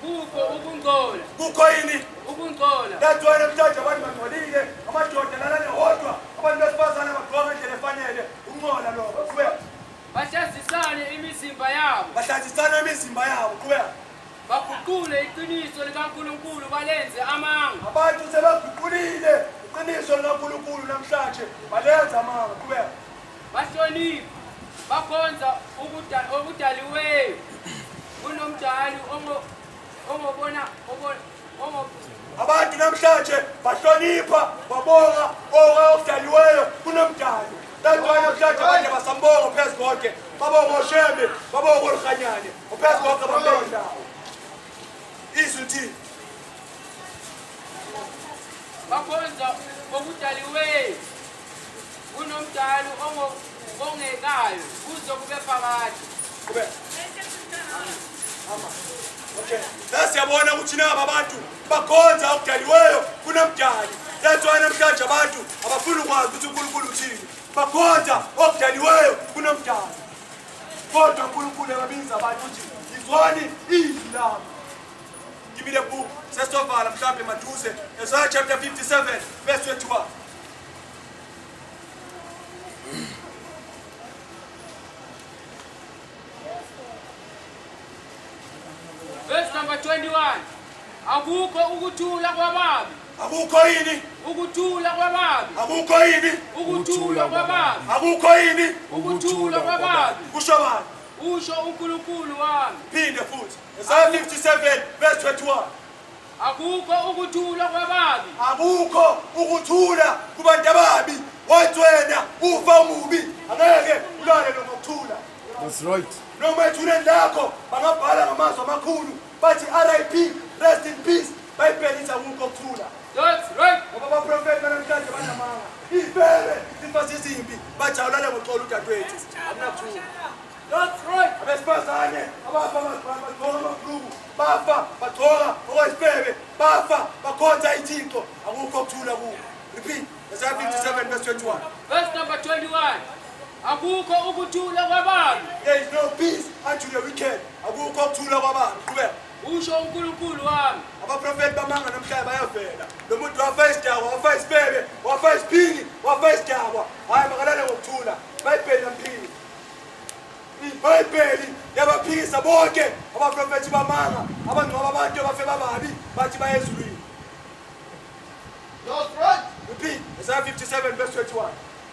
Kukho ukungcola. Kukho yini? Ukungcola. That's why namhlanje abantu bangcolile, amadoda lalana hodwa, abantu besifazane bagqoka ngendlela efanele. Ungcola lokho. Qhubeka. Bahlazisane imizimba yabo. Bahlazisana imizimba yabo. Qhubeka. Baguqule iqiniso likaNkulunkulu balenze amanga. Abantu sebaguqulile iqiniso likaNkulunkulu namhlanje balenza amanga. Qhubeka. Bahlonipha bakhonza okudaliweyo kunomdali ongobona abantu namhlanje bahlonipha babonga okudaliweyo kunomdali. That's why namhlanje abantu basambonga phezu konke babonga uShembe babonga uLukhanyane ophezu konke bambeka indawo. uthini? bakhonza okudaliweyo kunomdali ongekayo kuze kube phakathi. Kube. Okay. Nasiyabona ukuthi naba abantu bakhonza okudaliweyo kunomdali. That's why namhlanje abantu abafuna ukwazi ukuthi uNkulunkulu uthini. Bakhonza okudaliweyo kunomdali. Kodwa uNkulunkulu ebabiza abantu ukuthi izwani izwi lami. Give me the book. Sesovala mhlambe maduze. Isaiah chapter 57 verse 21. Verse number 21. Akukho ukuthula kwababi. Akukho yini? Ukuthula kwababi. Akukho yini? Ukuthula kwababi. Akukho yini? Ukuthula kwababi. Kusho bani? Usho uNkulunkulu wami. Phinde futhi. Isaiah 57 verse 21. Akukho ukuthula kwababi. Akukho ukuthula kubantu ababi. Wathi wena ufa umubi angeke ulale ngokuthula. That's right. Noma ethuleni lakho bangabhala ngamazwi amakhulu bathi RIP, rest in peace. Bayibhele ithi akukho ukuthula. That's right. Ngoba abaprofeti namhlanje banamanga. Ibhele imfasi izimpi bathi awulale ngoxolo udadewethu. Akunakuthula. That's right. Abesifazane abafa bagcoka amabhuluku bafa bagcoka okwesibebe bafa bakhonza ithixo akukho ukuthula kubo. Repeat. Isaiah 57 verse 21. Verse number 21. Akukho ukuthula kwababi. There is no peace unto the wicked. Akukho ukuthula kwabantu. Qhubeka. Usho uNkulunkulu wami. Abaprofeti bamanga namhlanje bayavela. Lo muntu wafa isidakwa, wafa isibebe, wafa isiphingi, wafa isidakwa. Hayi makalale ngokuthula. Bayibheli namphini. Ibhayibheli yabaphikisa bonke abaprofeti bamanga abangcwaba abantu abafe bababi bathi bayezulwini. That's right. Repeat. Isaiah 57 verse 21.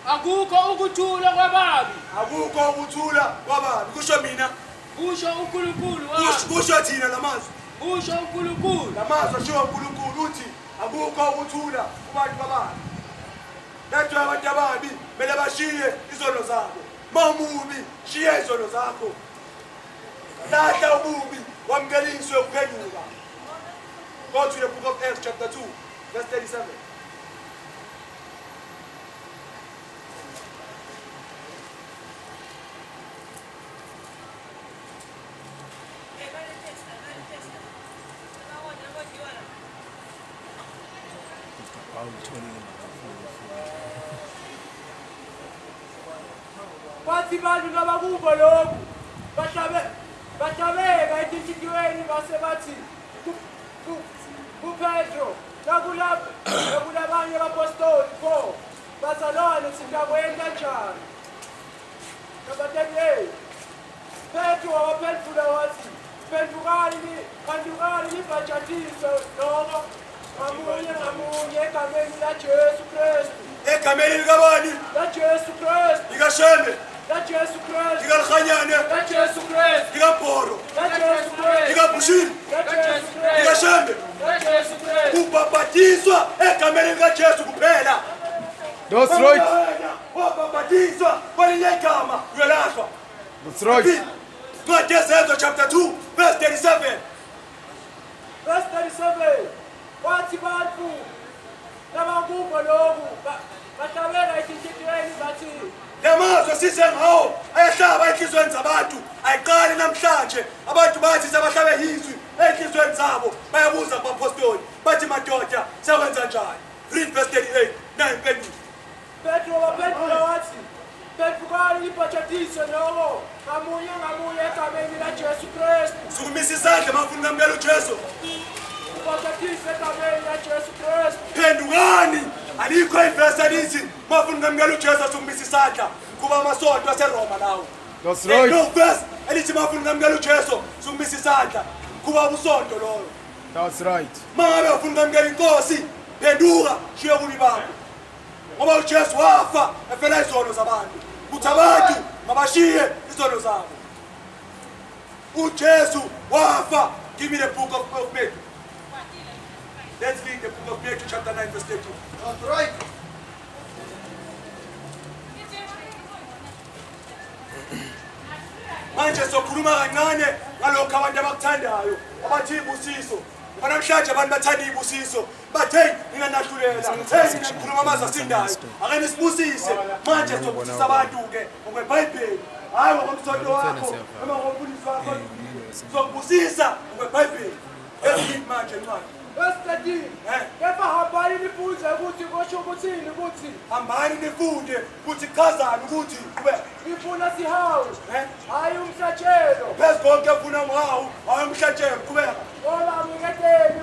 Akukho ukuthula kwababi. Akukho ukuthula kwababi. Kusho mina. Usho uNkulunkulu wami. Kusho thina lamazwi. Usho uNkulunkulu. Lamazwi asho uNkulunkulu uthi akukho ukuthula kubantu bababi. Nathi abantu ababi mele bashiye izono zabo. Mamubi shiya izono zakho. Lahla ububi wamkeliswe ukuphenduka. Go to the book of Acts chapter 2 verse 37. Bathi bantu labakubo lokhu bahlabeka etinhlitiweni base bathi kuPetro nakulabanye abapostoli pho bazalwane singakwenza kanjani. Number 38. Petro waphendula wathi phendukani nibhajatise noma ngamunye egameni laJesu Kristu. Egameni likabani? LaJesu Kristu. Likashembe. LaJesu Kristu. Likalkhanyane. LaJesu Kristu. Likabhoro. LaJesu Kristu. Likabushini. LaJesu Kristu. Likashembe. LaJesu Kristu. Ubhabhatiswa egameni likaJesu kuphela. That's right. Wabhabhatiswa kwelinye igama uyalahlwa. That's right. Ncwadi yezenzo chapter 2 verse 37. Verse 37. Wathi bantu labakubo lokhu bahlabela etinhlitiweni bathi Lamazwi sisengawo ayahlaba enhlizweni zabantu ayiqali namhlanje abantu bathi sebahlabe izwi enhlizweni zabo bayabuza kubapostoli bathi madoda sekwenza njani. Read verse 38 na impendulo. Petro waphendula wathi phendukani nibhajatise noma ngamunye egameni laJesu Kristu. Sukumisa isandla mafuna ukamukela uJesu. Ubhajatise egameni laJesu Kristu. Phendukani alikho ivesi elithi mafuna ukamukela uJesu sukumisa isandla kuba amasonto aseRoma lawo. That's No right. verse elithi mafuna ukamukela uJesu sukumisa isandla kuba usonto loyo. That's right. Mangabe ufuna ukamukela inkosi phenduka shiye kubi bakho. Ngoba uJesu wafa efela izono zabantu. Kuthi abantu mabashiye izono zabo. uJesu wafa. Give me the book of Matthew. Let's read the book of Matthew chapter 9 verse 13. That's right. Manje sokhuluma kancane ngalokho abantu abakuthandayo abathi ibusiso namhlanje abantu bathanda ibusiso bathe nginganahlulela hey ngikhuluma amazwi asindayo ake nisibusise manje sizobusisa abantu ke ngokweBhayibheli hayi ngokomsonto wakho noma ngomfundisi wakho sizobusisa ngokweBhayibheli esithi manje ncwadi Esitadini. Kepha hambani nifunde ukuthi kusho ukuthini ukuthi hambani nifunde ukuthi chazani ukuthi kube ngifuna sihawu hayi umhlatshelo. phezu konke ufuna ngawo hayi umhlatshelo kubeka Ngoba ngikadeli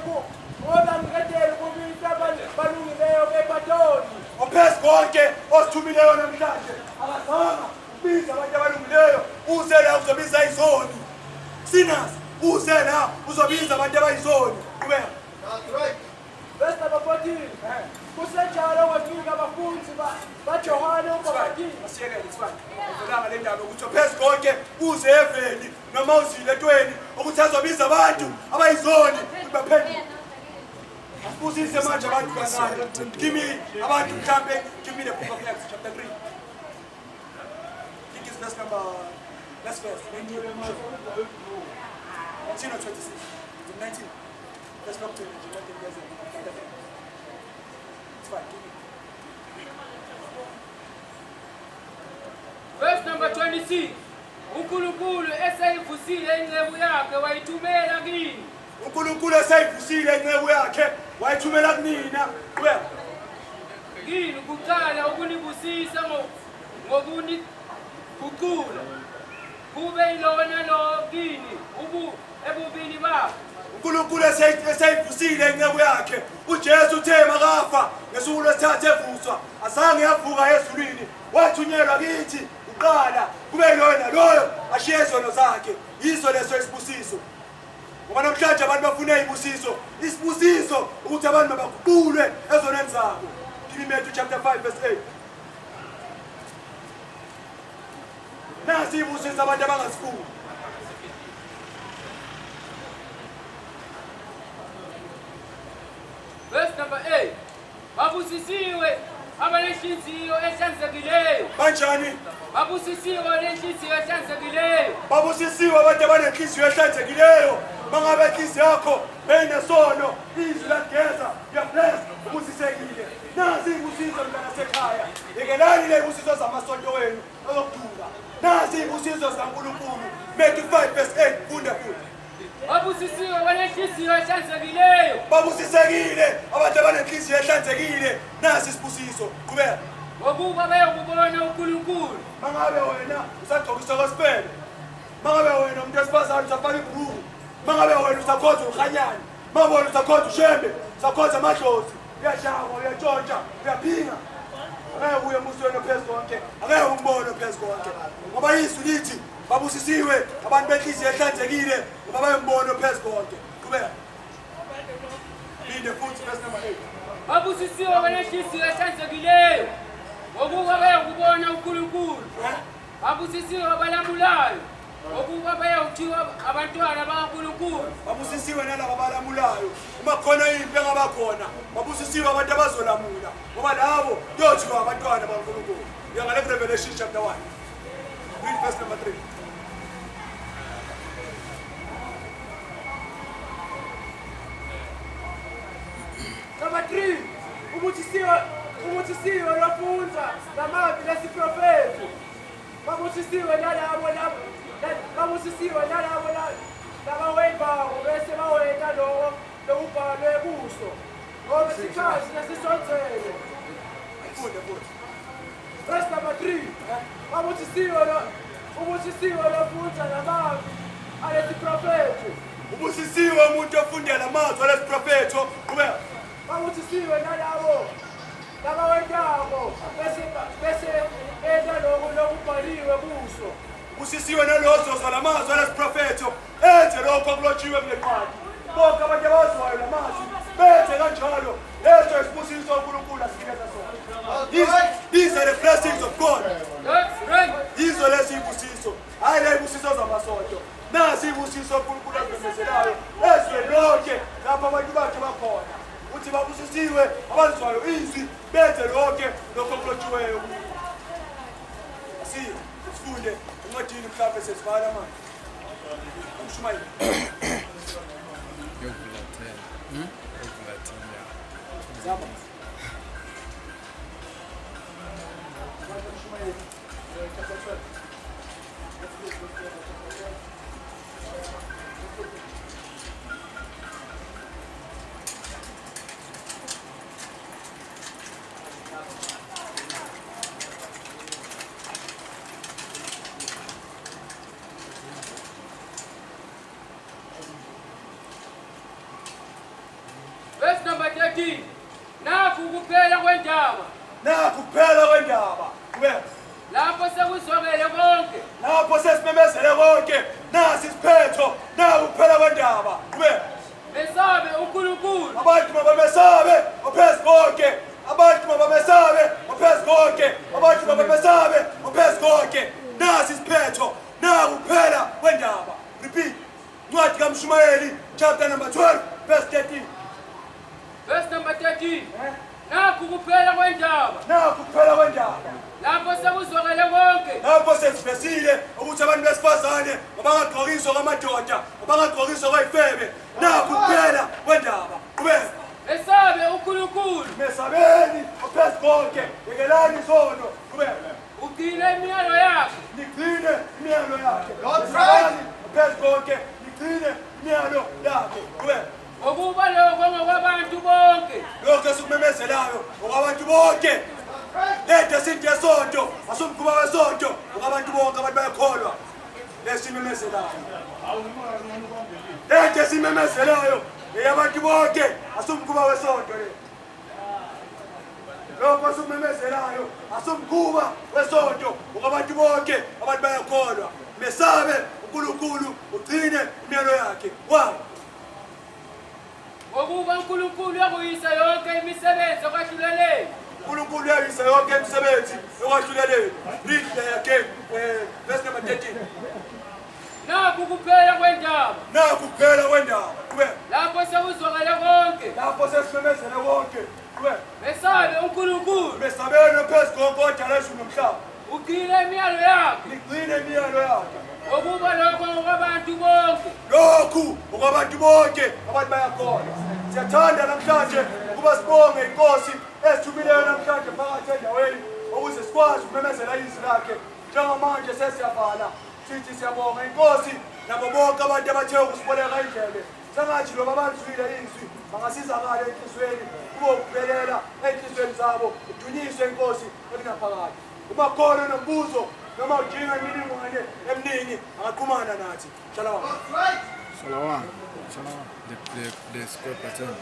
kubisa balungileyo bepatoni. ophezu konke osithumileyo namhlanje akazanga biza abantu abalungileyo uze la uzobiza izoni sinners uze la uzobiza abantu abayizoni kubeka That's right. Verse number 14. Kusenjalo wafika abafundi baJohane uMbhaptizi. asiyeke lesifana ngilanga le ndaba ukuthi phezu konke uze eveni noma uzile etweni ukuthi azobiza abantu abayizoni ukuthi baphendule asibusise manje abantu kancane kimi abantu mhlambe give me the book of Acts chapter 3 think it's verse number last verse 19 or 26 19 let's not tell you it's fine Verse number 26. uNkulunkulu eseyivusile inceku yakhe wayithumela kini. uNkulunkulu eseyivusile inceku yakhe wayithumela kunina wena Kini kuqala ukunibusisa ngokuniguqula. Kube ilona lo kini ebubini bakho. uNkulunkulu eseyivusile inceku yakhe uJesu uthe makafa ngesuku lwesithathu evuswa azange yavuka ezulwini wathunyelwa kithi uqala kube lona loyo ashiye izono zakhe yizo leso isibusiso ngoba namhlanje abantu bafuna ibusiso isibusiso ukuthi abantu mabaguqulwe ezonweni zabo Matthew chapter 5 verse 8 nasi ibusiso abantu abangazifuni Verse number 8. Babusisiwe abanenhliziyo ehlanzekileyo. Banjani? Babusisiwe abanenhliziyo ehlanzekileyo. Babusisiwe abantu abanenhliziyo ehlanzekileyo. Mangabe inhliziyo yakho enesono, izwi lageza, uyabless, ubusisekile. Nasi ibusiso mntana sekhaya. Yekelani le ibusiso zamasonto wenu ozokuduka. Nasi ibusiso zikaNkulunkulu. Matthew 5 verse 8 funda futhi. Babusisiwe abanenhliziyo ehlanzekileyo. Babusisekile abantu abanenhliziyo ehlanzekile. Nasi isibusiso. Qhubeka. Ngokuba bayokubona uNkulunkulu. Mangabe wena usagcokisa gospel. Mangabe wena umuntu wesifazane usafaka ibhruku. Mangabe wena usakhonza ukhanyana. Mangabe wena usakhonza ushembe, usakhonza amadlozi. Uyashaka, uyatshontsha, uyaphinga. Angeke uye emusweni phezulu konke. Angeke umbone phezulu konke. Ngoba izwi lithi babusisiwe abantu benhliziyo ehlanzekile ngoba bayembona phezulu konke. Qhubeka. Linde futhi verse number 8. Babusisiwe abanenhliziyo ehlanzekileyo. Ngokuba bayokubona uNkulunkulu. Babusisiwe abalamulayo. Ngokuba bayokuthiwa abantwana bakaNkulunkulu. Babusisiwe nalabo abalamulayo. Uma khona impi engabakhona, babusisiwe abantu abazolamula. Ngoba labo yothiwa abantwana bakaNkulunkulu. Uyangale Revelation chapter 1. Read verse number 3. Number 3. Ubusisiwe lofunza ngamazwi lesiprofethi. Babusisiwe nalabo labawembayo bese bawena lokubhalwe kuso. Ngoba isikhathi lesisonzele. Funda futhi. Verse number 3. Ubusisiwe lofunza ngamazwi alesiprofethi. Ubusisiwe umuntu ofundela amazwi alesiprofethi. Qhubeka. Babusisiwe nalabo labawendako bese enda lokubhaliwe kuso. Ubusisiwe nalozozwa lamazwi alesiprofethi enze lokho okulotshiwe kulencwadi. Bonke abantu abazwayo lamazwi benze kanjalo. Leso isibusiso uNkulunkulu asinikeza sona. These are the blessings of God. That's right. Yizo lezi ibusiso. Hayi le ibusiso zamasonto. Nasi ibusiso uNkulunkulu azimezelayo. Ezwe lonke lapha abantu bakhe bakhona. Uthi babusisiwe abazwayo izwi benze lonke lokho okulotshiweyo. Sifunde encwadini mhlawumbe sesivala manje. Umshumayeli. Yokuvula 10. Yokuvula 10, yeah. Zama. Verse number 13. Nakhu kuphela kwendaba. Nakuphela kwendaba. Kubeka. Lapho sekuzwakele konke. Lapho sesimemezele konke. Nasi isiphetho. Nakuphela kwendaba. Kubeka. Mesabe uNkulunkulu. Abantu mabamesabe ophezu konke. Abantu mabamesabe ophezu konke. Abantu mabamesabe ophezu konke. Nasi isiphetho. Nakuphela kwendaba. Repeat. Ncwadi kaMshumayeli chapter number 12 verse 13. Verse number 13. Nakhu kuphela kwendaba. Nakuphela kwendaba. Lapho sekuzwakele konke. Lapho sesivesile ukuthi abantu besifazane abangagqokiswa kwamadoda, abangagqokiswa kwayifebe. Nakuphela kwendaba. Kubeka. Mesabe uNkulunkulu. Mesabeni ophezu konke. Yekelani izono. Kubeka. Ugcine imiyalo yakhe. Nigcine imiyalo yakhe. That's Mesabeni ophezu konke. Nigcine imiyalo yakhe. Kubeka. Ngokuba lokho ngokwabantu bonke. Lokho esikumemezelayo okwabantu bonke. Letha sinto yesonto, asumkhuba wesonto, okwabantu bonke abantu bayakholwa. Lesimemezelayo. Letha esimemezelayo eyabantu bonke, asumkhuba wesonto le. Lokho esikumemezelayo asumkhuba wesonto, okwabantu bonke abantu bayakholwa. Mesabe uNkulunkulu ugcine imiyalo yakhe. Why? Ngokuba uNkulunkulu yakuyisa yonke imisebenzi okwahluleleni. uNkulunkulu uyayisa yonke imisebenzi ekwahluleleni. Read there again, verse number 13. Nakhu kuphela kwendaba. Nakuphela kwendaba. Kubeka. Lapho sekuzwakele konke. Lapho sesimemezele konke. Kubeka. Mesabe uNkulunkulu. Mesabeni ophezu konke odala izulu nomhlaba. Ugcine imiyalo yakhe. Nigcine imiyalo yakhe. Ngokuba lokho ngokwabantu bonke. Lokhu okwabantu bonke abantu bayakholwa. Siyathanda namhlanje ukuba sibonge inkosi esithumileyo namhlanje phakathi endaweni ukuze sikwazi ukumemezela izwi lakhe. Njengamanje sesiyavala sithi siyabonga inkosi nabo bonke abantu abathe ukusiboleka indlebe. Sengathi loba abalizwile izwi bangasizakala enhlizweni kube ukuphelela enhlizweni zabo udunyiswe inkosi elinaphakade. Uma khona nombuzo noma udinga imininingwane eminingi angaqhumana nathi. Shalom. Shalom. Shalom. The square pattern.